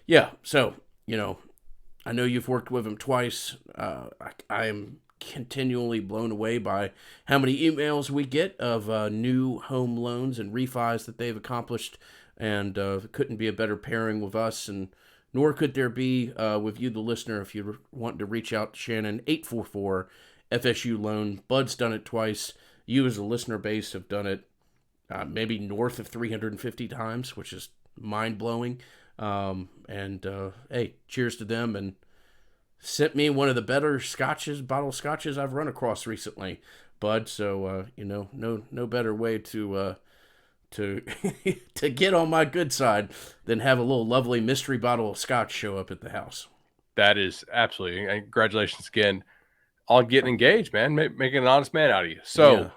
Speaker 1: yeah, so, I know you've worked with him twice. I am continually blown away by how many emails we get of new home loans and refis that they've accomplished, and couldn't be a better pairing with us, and nor could there be with you, the listener, if you want to reach out to Shannon. 844 FSU loan. Bud's done it twice. You as a listener base have done it maybe north of 350 times, which is mind-blowing. Hey, cheers to them, and sent me one of the better bottle scotches I've run across recently, Bud. So, no better way to to to get on my good side than have a little lovely mystery bottle of scotch show up at the house.
Speaker 2: That is absolutely. And congratulations again on getting engaged, man. Making an honest man out of you.
Speaker 1: Yeah.
Speaker 2: So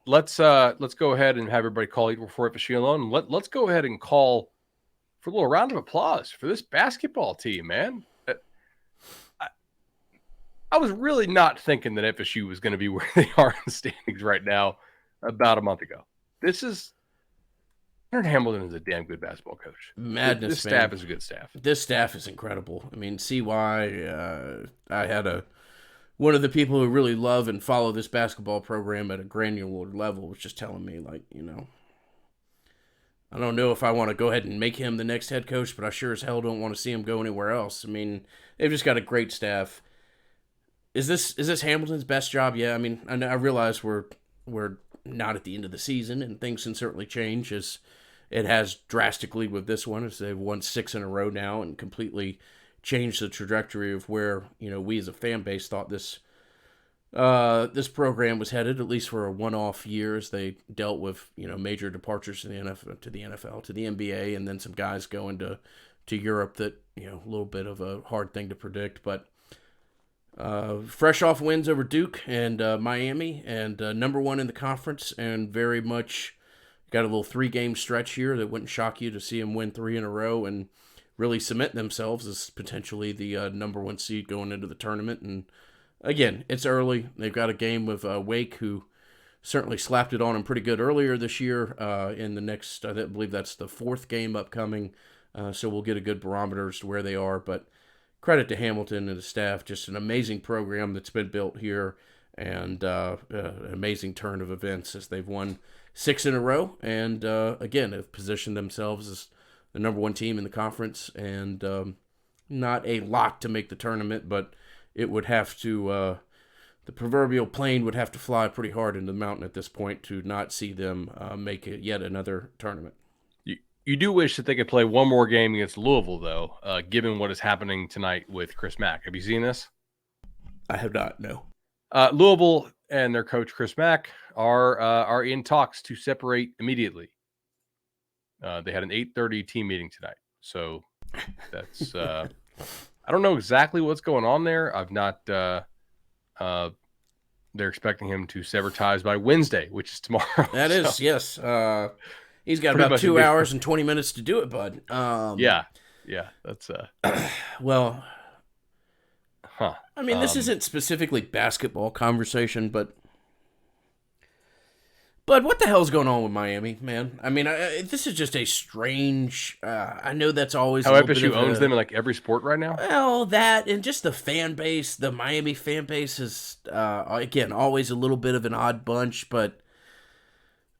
Speaker 2: let's go ahead and have everybody call Equal for FSU alone. Let's go ahead and call for a little round of applause for this basketball team, man. I was really not thinking that FSU was going to be where they are in the standings right now about a month ago. Leonard Hamilton is a damn good basketball coach.
Speaker 1: Madness,
Speaker 2: this staff is a good staff.
Speaker 1: This staff is incredible. I mean, CY, I had one of the people who really love and follow this basketball program at a granular level was just telling me, like, I don't know if I want to go ahead and make him the next head coach, but I sure as hell don't want to see him go anywhere else. I mean, they've just got a great staff. Is this Hamilton's best job? Yeah, I mean, I realize we're not at the end of the season, and things can certainly change as it has drastically with this one, as they've won 6 in a row now and completely changed the trajectory of where we as a fan base thought this program was headed, at least for a one-off year as they dealt with major departures to the NFL, to the NBA, and then some guys going to Europe that a little bit of a hard thing to predict, but. Fresh off wins over Duke and Miami, and number 1 in the conference, and very much got a little 3-game stretch here that wouldn't shock you to see them win 3 in a row and really cement themselves as potentially the number 1 seed going into the tournament. And again, it's early. They've got a game with Wake, who certainly slapped it on them pretty good earlier this year. In the next, I believe that's the 4th game upcoming, so we'll get a good barometer as to where they are, but credit to Hamilton and the staff, just an amazing program that's been built here, and an amazing turn of events as they've won 6 in a row, and again have positioned themselves as the number 1 team in the conference, and not a lock to make the tournament, but it would have to the proverbial plane would have to fly pretty hard into the mountain at this point to not see them make it yet another tournament.
Speaker 2: You do wish that they could play one more game against Louisville, though, given what is happening tonight with Chris Mack. Have you seen this?
Speaker 1: I have not, no.
Speaker 2: Louisville and their coach, Chris Mack, are in talks to separate immediately. They had an 8:30 team meeting tonight. So that's I don't know exactly what's going on there. I've not they're expecting him to sever ties by Wednesday, which is tomorrow.
Speaker 1: That is, yes. He's got about 2 hours and 20 minutes to do it, bud.
Speaker 2: Yeah, that's
Speaker 1: well, I mean, this isn't specifically basketball conversation, but what the hell's going on with Miami, man? I mean, this is just a strange. I know that's always
Speaker 2: how FSU owns them in like every sport right now.
Speaker 1: Well, that and just the fan base, the Miami fan base is again always a little bit of an odd bunch, but.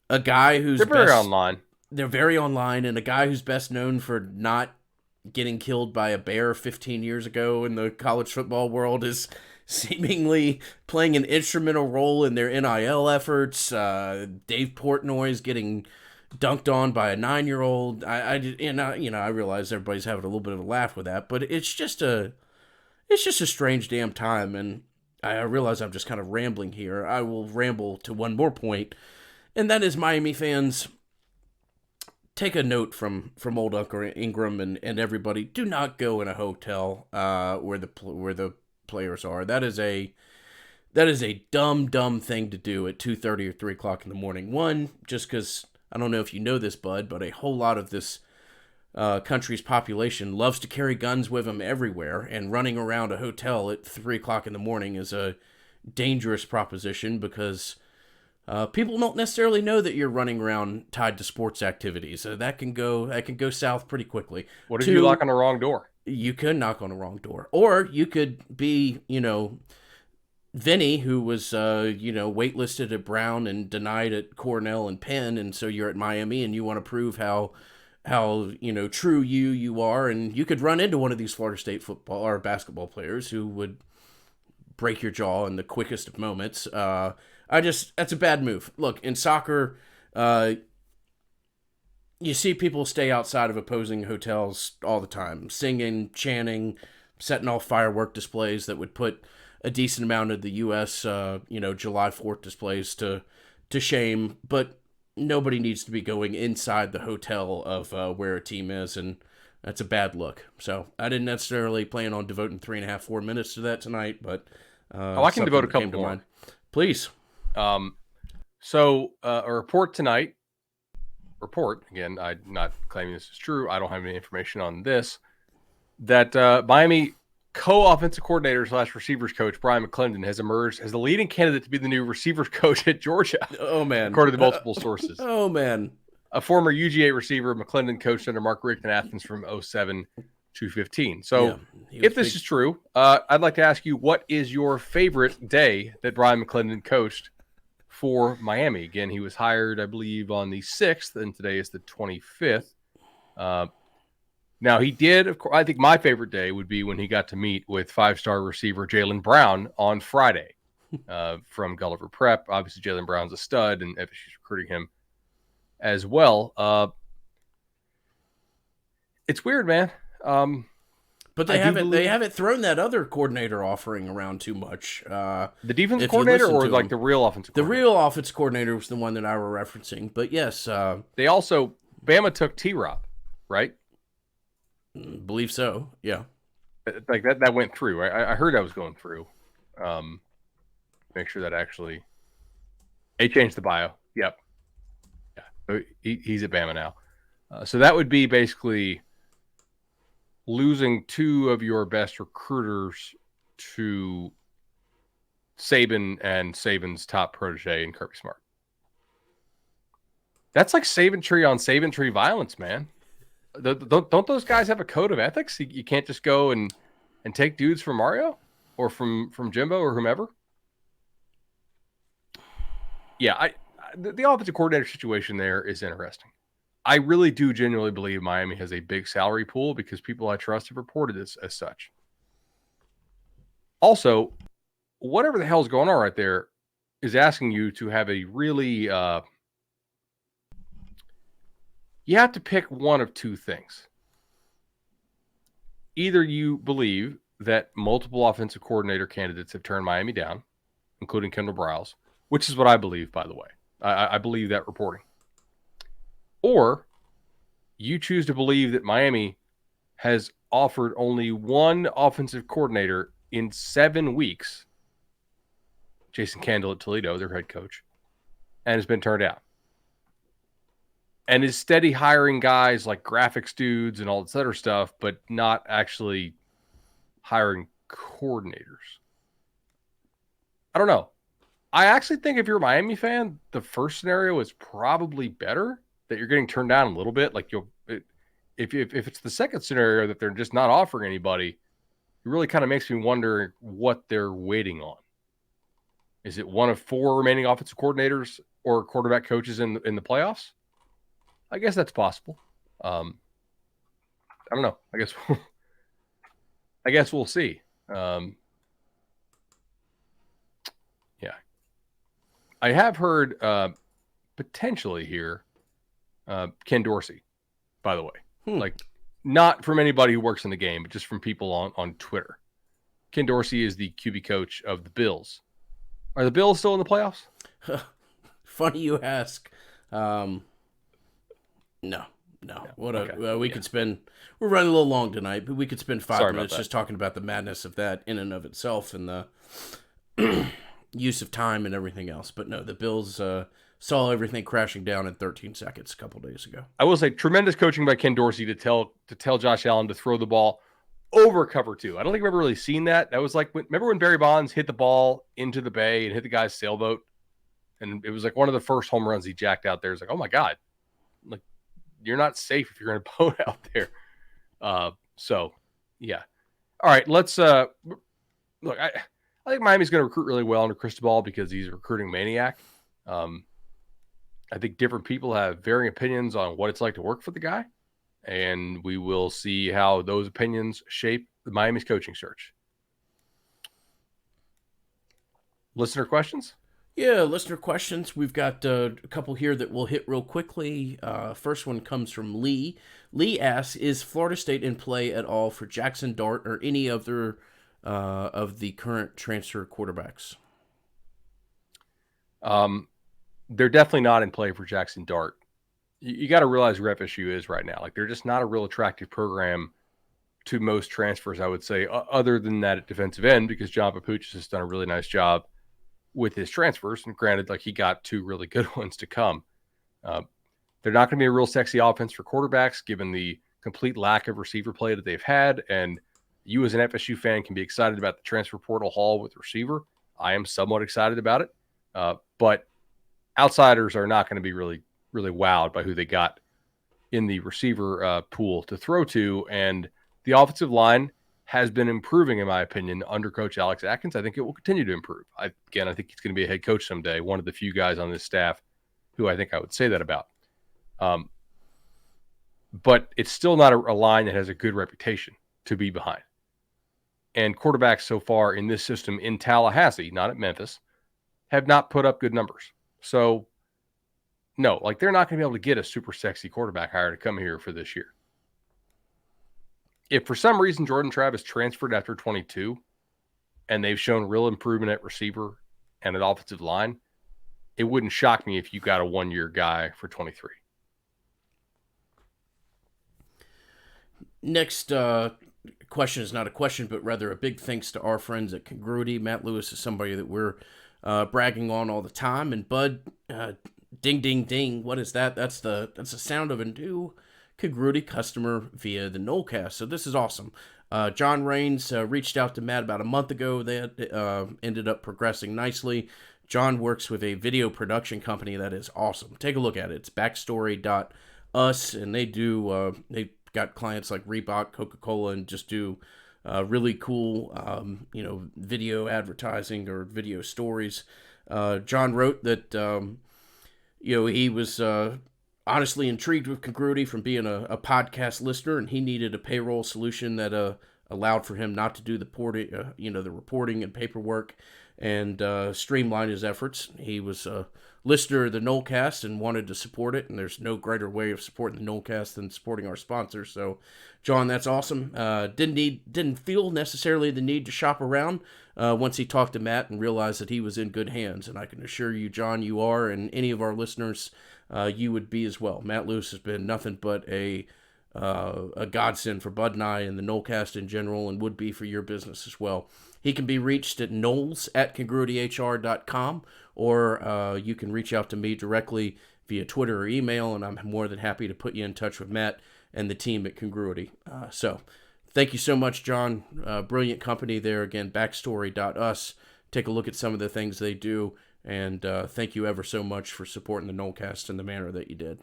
Speaker 1: A guy who's
Speaker 2: they're very online.
Speaker 1: They're very online, and a guy who's best known for not getting killed by a bear 15 years ago in the college football world is seemingly playing an instrumental role in their NIL efforts. Dave Portnoy's getting dunked on by a 9-year-old. I realize everybody's having a little bit of a laugh with that, but it's just a strange damn time, and I realize I'm just kind of rambling here. I will ramble to one more point. And that is, Miami fans, take a note from old Uncle Ingram and everybody. Do not go in a hotel where the players are. That is a dumb thing to do at 2:30 or 3 o'clock in the morning. One, just because I don't know if you know this, bud, but a whole lot of this country's population loves to carry guns with them everywhere, and running around a hotel at 3 o'clock in the morning is a dangerous proposition because. People don't necessarily know that you're running around tied to sports activities, so that can go south pretty quickly.
Speaker 2: What if you knock on the wrong door?
Speaker 1: You could knock on the wrong door, or you could be, Vinny, who was, waitlisted at Brown and denied at Cornell and Penn, and so you're at Miami and you want to prove how true you are, and you could run into one of these Florida State football or basketball players who would break your jaw in the quickest of moments. That's a bad move. Look, in soccer, you see people stay outside of opposing hotels all the time, singing, chanting, setting off firework displays that would put a decent amount of the U.S., July 4th displays to shame. But nobody needs to be going inside the hotel of where a team is, and that's a bad look. So I didn't necessarily plan on devoting 3.5, 4 minutes to that tonight, but
Speaker 2: I can devote a couple more.
Speaker 1: Mind. Please.
Speaker 2: So a report tonight. Report again. I'm not claiming this is true. I don't have any information on this. That Miami co-offensive coordinator / receivers coach Brian McClendon has emerged as the leading candidate to be the new receivers coach at Georgia.
Speaker 1: Oh man!
Speaker 2: According to multiple sources.
Speaker 1: Oh man!
Speaker 2: A former UGA receiver, McClendon coached under Mark Richt in Athens from 2007 to 2015. So, if this is true, I'd like to ask you, what is your favorite day that Brian McClendon coached for Miami? Again, he was hired, I believe, on the 6th, and today is the 25th. Now, he did, of course, I think my favorite day would be when he got to meet with 5-star receiver Jaylen Brown on Friday from Gulliver Prep. Obviously, Jaylen Brown's a stud, and FSU's recruiting him as well. It's weird, man.
Speaker 1: But they haven't thrown that other coordinator offering around too much.
Speaker 2: The defensive coordinator or like the real offensive coordinator?
Speaker 1: The real offensive coordinator was the one that I were referencing. But yes.
Speaker 2: They also, Bama took T-Rob, right?
Speaker 1: Believe so, yeah.
Speaker 2: Like that went through. I heard that was going through. Make sure that actually... They changed the bio. Yep. Yeah. He's at Bama now. So that would be basically losing 2 of your best recruiters to Saban and Saban's top protege in Kirby Smart. That's like Saban tree on Saban tree violence, man. Don't those guys have a code of ethics? You can't just go and take dudes from Mario or from Jimbo or whomever. Yeah, the offensive coordinator situation there is interesting. I really do genuinely believe Miami has a big salary pool because people I trust have reported this as such. Also, whatever the hell's going on right there is asking you to have a really... you have to pick one of 2 things. Either you believe that multiple offensive coordinator candidates have turned Miami down, including Kendall Briles, which is what I believe, by the way. I believe that reporting. Or you choose to believe that Miami has offered only one offensive coordinator in 7 weeks, Jason Candle at Toledo, their head coach, and has been turned down. And is steady hiring guys like graphics dudes and all this other stuff, but not actually hiring coordinators. I don't know. I actually think if you're a Miami fan, the first scenario is probably better, that you're getting turned down a little bit. Like if it's the second scenario that they're just not offering anybody, it really kind of makes me wonder what they're waiting on. Is it one of 4 remaining offensive coordinators or quarterback coaches in the playoffs? I guess that's possible. I don't know. I guess we'll see. Yeah. I have heard potentially here Ken Dorsey, by the way. Like, not from anybody who works in the game, but just from people on Twitter. Ken Dorsey is the QB coach of the Bills. Are the Bills still in the playoffs?
Speaker 1: Funny you ask. No. We could spend... We're running a little long tonight, but we could spend 5 minutes just talking about the madness of that in and of itself and the use of time and everything else. But no, the Bills saw everything crashing down in 13 seconds a couple days ago.
Speaker 2: I will say tremendous coaching by Ken Dorsey to tell Josh Allen to throw the ball over cover 2. I don't think I've ever really seen that. That was like, remember when Barry Bonds hit the ball into the bay and hit the guy's sailboat? And it was like one of the first home runs he jacked out there. It's like, oh my God. Like, you're not safe if you're in a boat out there. So, yeah. All right, let's look. I think Miami's going to recruit really well under Cristobal because he's a recruiting maniac. I think different people have varying opinions on what it's like to work for the guy, and we will see how those opinions shape the Miami's coaching search. Listener questions?
Speaker 1: Yeah, listener questions. We've got a couple here that we'll hit real quickly. First one comes from Lee. Lee asks, is Florida State in play at all for Jackson Dart or any other of the current transfer quarterbacks?
Speaker 2: they're definitely not in play for Jackson Dart. You got to realize where FSU is right now. Like, they're just not a real attractive program to most transfers, I would say, other than that at defensive end, because John Papuchis has done a really nice job with his transfers. And granted, like, he got 2 really good ones to come. They're not going to be a real sexy offense for quarterbacks, given the complete lack of receiver play that they've had. And you as an FSU fan can be excited about the transfer portal haul with receiver. I am somewhat excited about it. But outsiders are not going to be really, really wowed by who they got in the receiver pool to throw to. And the offensive line has been improving, in my opinion, under Coach Alex Atkins. I think it will continue to improve. I think he's going to be a head coach someday, one of the few guys on this staff who I think I would say that about. But it's still not a line that has a good reputation to be behind. And quarterbacks so far in this system in Tallahassee, not at Memphis, have not put up good numbers. So, no, like, they're not going to be able to get a super sexy quarterback hire to come here for this year. If for some reason Jordan Travis transferred after 22 and they've shown real improvement at receiver and at offensive line, it wouldn't shock me if you got a 1-year guy for 23.
Speaker 1: Next question is not a question, but rather a big thanks to our friends at Congruity. Matt Lewis is somebody that we're bragging on all the time. And Bud, ding, ding, ding. What is that? That's the sound of a new Congruity customer via the Nolecast. So this is awesome. John Raines reached out to Matt about a month ago. That ended up progressing nicely. John works with a video production company that is awesome. Take a look at it. It's backstory.us, and they do they got clients like Reebok, Coca-Cola, and just do really cool video advertising or video stories. John wrote that he was honestly intrigued with Congruity from being a podcast listener, and he needed a payroll solution that allowed for him not to do the the reporting and paperwork, and streamline his efforts. He was a listener of the Nolecast and wanted to support it, and there's no greater way of supporting the Nolecast than supporting our sponsors. So, John, that's awesome. Didn't feel necessarily the need to shop around once he talked to Matt and realized that he was in good hands. And I can assure you, John, you are, and any of our listeners, you would be as well. Matt Lewis has been nothing but a godsend for Bud and I and the Nolecast in general, and would be for your business as well. He can be reached at knowles@congruityhr.com, or you can reach out to me directly via Twitter or email, and I'm more than happy to put you in touch with Matt and the team at Congruity. So thank you so much, John. Brilliant company there. Again, backstory.us. Take a look at some of the things they do, and thank you ever so much for supporting the Nolecast in the manner that you did.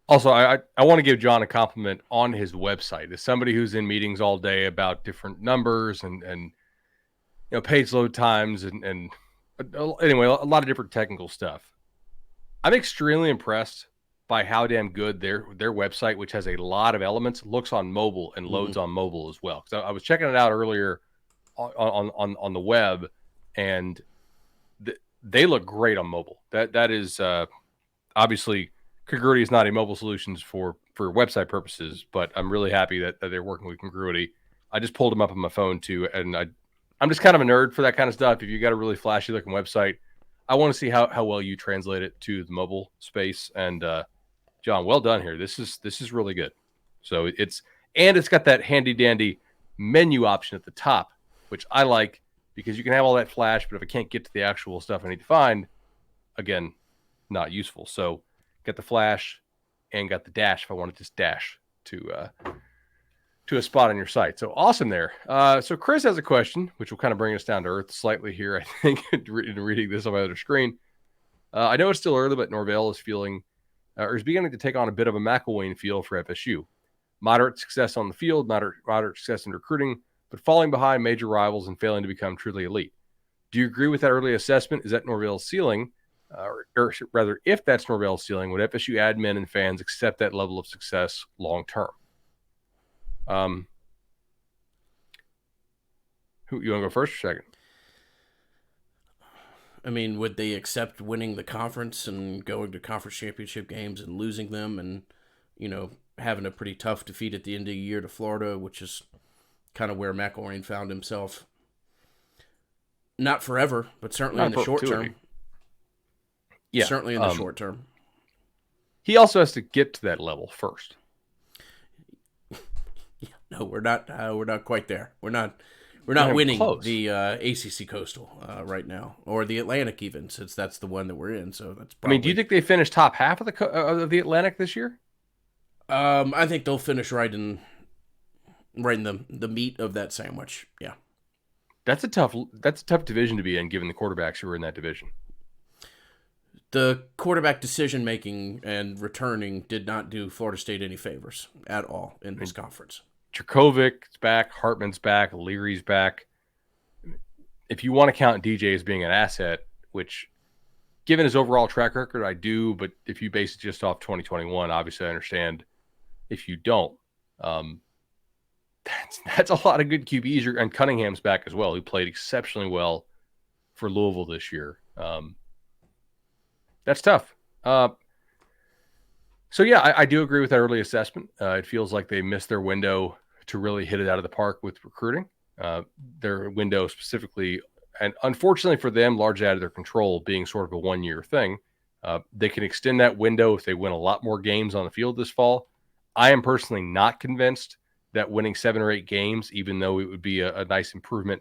Speaker 2: Also, I want to give John a compliment on his website. As somebody who's in meetings all day about different numbers and page load times and anyway, a lot of different technical stuff. I'm extremely impressed by how damn good their website, which has a lot of elements, looks on mobile and loads on mobile as well. Because I was checking it out earlier on the web, and they look great on mobile. That is obviously Congruity is not a mobile solutions for website purposes, but I'm really happy that they're working with Congruity. I just pulled them up on my phone too, and I'm just kind of a nerd for that kind of stuff. If you got a really flashy looking website, I want to see how well you translate it to the mobile space. And John, well done here. This is really good. So it's got that handy dandy menu option at the top, which I like because you can have all that flash, but if I can't get to the actual stuff I need to find, again, not useful. So got the flash and got the dash if I want to just dash to a spot on your site. So awesome there. So Chris has a question, which will kind of bring us down to earth slightly here, I think, in reading this on my other screen. I know it's still early, but Norvell is feeling or is beginning to take on a bit of a McElwain feel for FSU. Moderate success on the field, moderate success in recruiting, but falling behind major rivals and failing to become truly elite. Do you agree with that early assessment? Is that Norvell's ceiling? Or rather, if that's Norvell's ceiling, would FSU admin and fans accept that level of success long term? Who you want to go first or second?
Speaker 1: I mean, would they accept winning the conference and going to conference championship games and losing them, and having a pretty tough defeat at the end of the year to Florida, which is kind of where McElwain found himself? Not forever, but certainly in the short term.
Speaker 2: Yeah.
Speaker 1: certainly in the short term.
Speaker 2: He also has to get to that level first.
Speaker 1: No, we're not. We're not quite there. We're not
Speaker 2: Not even
Speaker 1: winning
Speaker 2: close.
Speaker 1: the ACC Coastal right now, or the Atlantic even, since that's the one that we're in. So that's
Speaker 2: I
Speaker 1: probably.
Speaker 2: mean, do you think they finished top half of the Atlantic this year?
Speaker 1: I think they'll finish right in the meat of that sandwich. Yeah.
Speaker 2: That's a tough division to be in, given the quarterbacks who are in that division.
Speaker 1: The quarterback decision making and returning did not do Florida State any favors at all in this conference.
Speaker 2: Dracovich's back, Hartman's back, Leary's back. If you want to count DJ as being an asset, which, given his overall track record, I do, but if you base it just off 2021, obviously I understand. If you don't, that's a lot of good QBs. And Cunningham's back as well, who played exceptionally well for Louisville this year. That's tough. So, yeah, I do agree with that early assessment. It feels like they missed their window to really hit it out of the park with recruiting. Their window specifically, and unfortunately for them, largely out of their control, being sort of a one-year thing. They can extend that window if they win a lot more games on the field this fall. I am personally not convinced that winning 7 or 8 games, even though it would be a nice improvement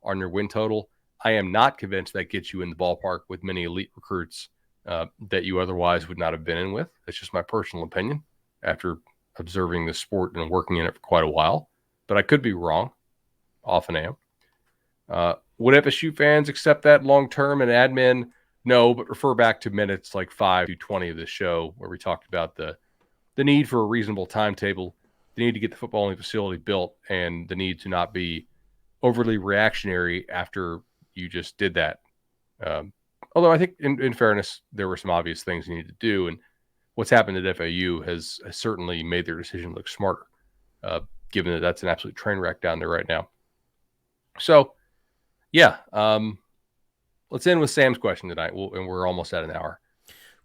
Speaker 2: on your win total, I am not convinced that gets you in the ballpark with many elite recruits that you otherwise would not have been in with. That's just my personal opinion after observing the sport and working in it for quite a while. But I could be wrong. Often am. Would FSU fans accept that long-term and admin? No, but refer back to minutes like 5 to 20 of this show where we talked about the need for a reasonable timetable, the need to get the footballing facility built, and the need to not be overly reactionary after you just did that. Although I think, in fairness, there were some obvious things you need to do, and what's happened at FAU has certainly made their decision look smarter, given that that's an absolute train wreck down there right now. So, yeah, let's end with Sam's question tonight, and we're almost at an hour.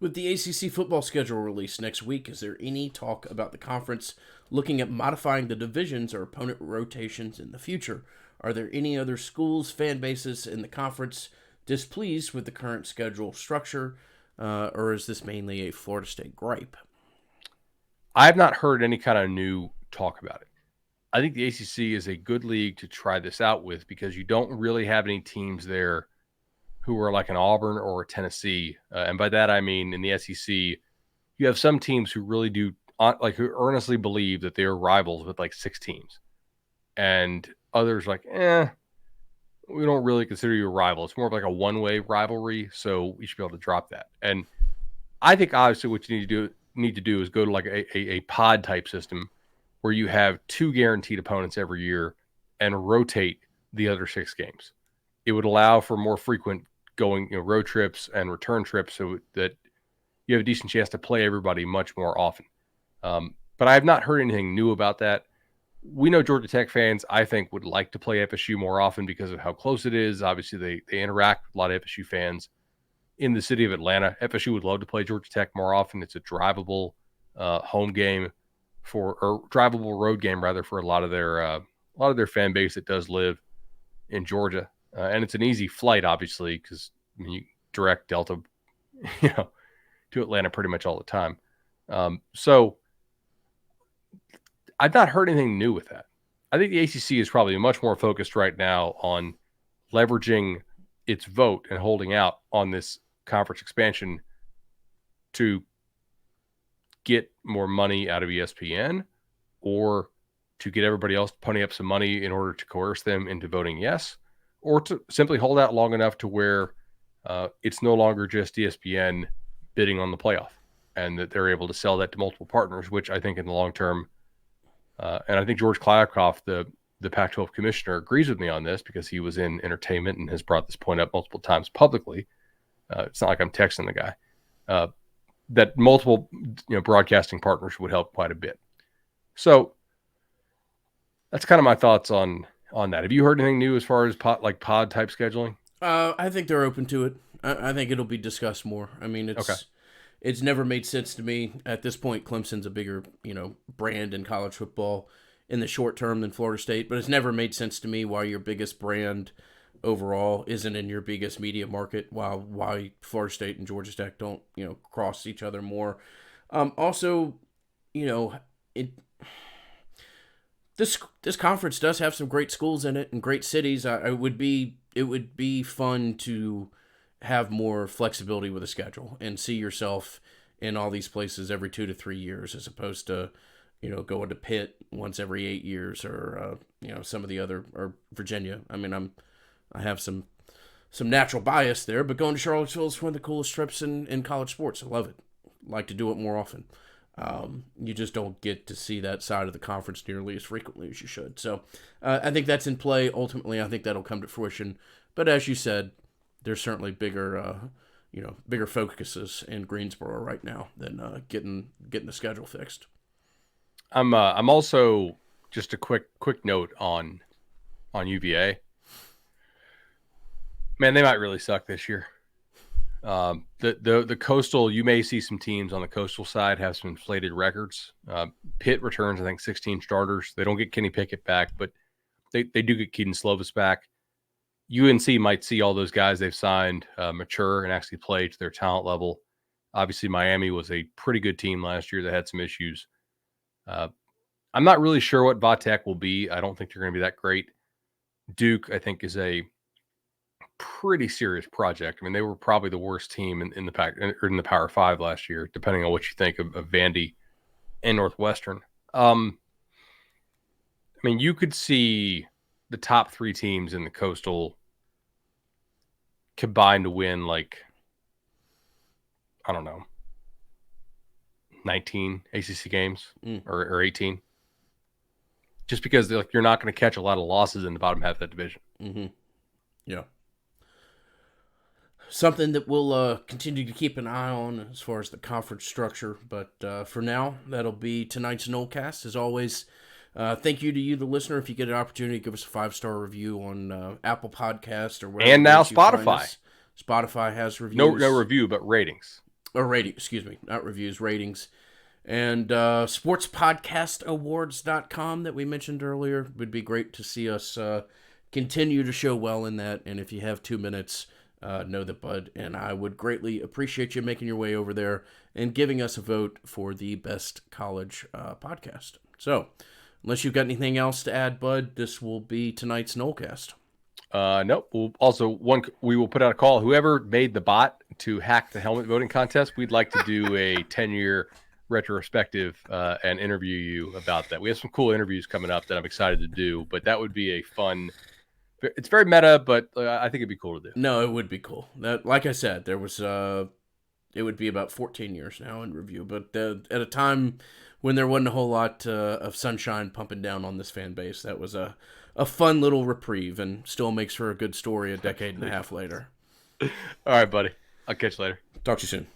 Speaker 1: With the ACC football schedule released next week, is there any talk about the conference looking at modifying the divisions or opponent rotations in the future? Are there any other schools, fan bases in the conference displeased with the current schedule structure, or is this mainly a Florida State gripe?
Speaker 2: I have not heard any kind of new talk about it. I think the ACC is a good league to try this out with because you don't really have any teams there who are like an Auburn or a Tennessee. And by that, I mean in the SEC, you have some teams who really do, who earnestly believe that they are rivals with like 6 teams. And others like, we don't really consider you a rival. It's more of like a one-way rivalry, so we should be able to drop that. And I think obviously what you need to do is go to like a pod type system where you have 2 guaranteed opponents every year and rotate the other 6 games. It would allow for more frequent going, road trips and return trips so that you have a decent chance to play everybody much more often. But I have not heard anything new about that. We know Georgia Tech fans, I think, would like to play FSU more often because of how close it is. Obviously, they interact with a lot of FSU fans in the city of Atlanta. FSU would love to play Georgia Tech more often. It's a drivable home game or drivable road game rather for a lot of their fan base that does live in Georgia. And it's an easy flight, obviously, because you direct Delta, to Atlanta pretty much all the time. So I've not heard anything new with that. I think the ACC is probably much more focused right now on leveraging its vote and holding out on this conference expansion to get more money out of ESPN or to get everybody else to pony up some money in order to coerce them into voting yes, or to simply hold out long enough to where it's no longer just ESPN bidding on the playoff and that they're able to sell that to multiple partners, which I think in the long term, and I think George Kliavkoff, the Pac-12 commissioner, agrees with me on this because he was in entertainment and has brought this point up multiple times publicly. It's not like I'm texting the guy. That multiple broadcasting partners would help quite a bit. So that's kind of my thoughts on that. Have you heard anything new as far as pod type scheduling?
Speaker 1: I think they're open to it. I think it'll be discussed more. I mean, it's never made sense to me. At this point, Clemson's a bigger brand in college football in the short term than Florida State, but it's never made sense to me why your biggest brand overall isn't in your biggest media market, while why Florida State and Georgia Tech don't, cross each other more. Also, you know, it this conference does have some great schools in it and great cities. It would be fun to have more flexibility with a schedule and see yourself in all these places every 2 to 3 years, as opposed to going to Pitt once every 8 years, or some of the other, or Virginia. I mean, I have some natural bias there, but going to Charlottesville is one of the coolest trips in college sports. I love it. Like to do it more often. You just don't get to see that side of the conference nearly as frequently as you should. So I think that's in play. Ultimately, I think that'll come to fruition. But as you said, there's certainly bigger focuses in Greensboro right now than getting the schedule fixed.
Speaker 2: I'm also, just a quick note on UVA. Man, they might really suck this year. The coastal, you may see some teams on the coastal side have some inflated records. Pitt returns, I think, 16 starters. They don't get Kenny Pickett back, but they do get Keaton Slovis back. UNC might see all those guys they've signed mature and actually play to their talent level. Obviously, Miami was a pretty good team last year that had some issues. I'm not really sure what Vatek will be. I don't think they're going to be that great. Duke, I think, is a pretty serious project. I mean, they were probably the worst team in the pack, or in the Power Five last year, depending on what you think of Vandy and Northwestern. I mean, you could see the top three teams in the Coastal combined to win, like, I don't know, 19 ACC games or 18. Just because you're not going to catch a lot of losses in the bottom half of that division.
Speaker 1: Mm-hmm. Yeah. Something that we'll continue to keep an eye on as far as the conference structure. But for now, that'll be tonight's Nolecast. As always, thank you to you, the listener. If you get an opportunity, give us a 5-star review on Apple Podcast or wherever.
Speaker 2: And now Spotify.
Speaker 1: Spotify has reviews.
Speaker 2: No review, but ratings.
Speaker 1: Or rating, excuse me. Not reviews, ratings. And sportspodcastawards.com that we mentioned earlier. Would be great to see us continue to show well in that. And if you have 2 minutes, know that Bud and I would greatly appreciate you making your way over there and giving us a vote for the best college podcast. So, unless you've got anything else to add, Bud, this will be tonight's Nolecast.
Speaker 2: Nope. We will put out a call. Whoever made the bot to hack the helmet voting contest, we'd like to do a 10-year retrospective and interview you about that. We have some cool interviews coming up that I'm excited to do, but that would be a fun. It's very meta, but I think it'd be cool to do.
Speaker 1: No, it would be cool. That, like I said, there was it would be about 14 years now in review, but at a time when there wasn't a whole lot of sunshine pumping down on this fan base, that was a fun little reprieve, and still makes for a good story a decade and a half later.
Speaker 2: All right, buddy. I'll catch you later.
Speaker 1: Talk to you soon.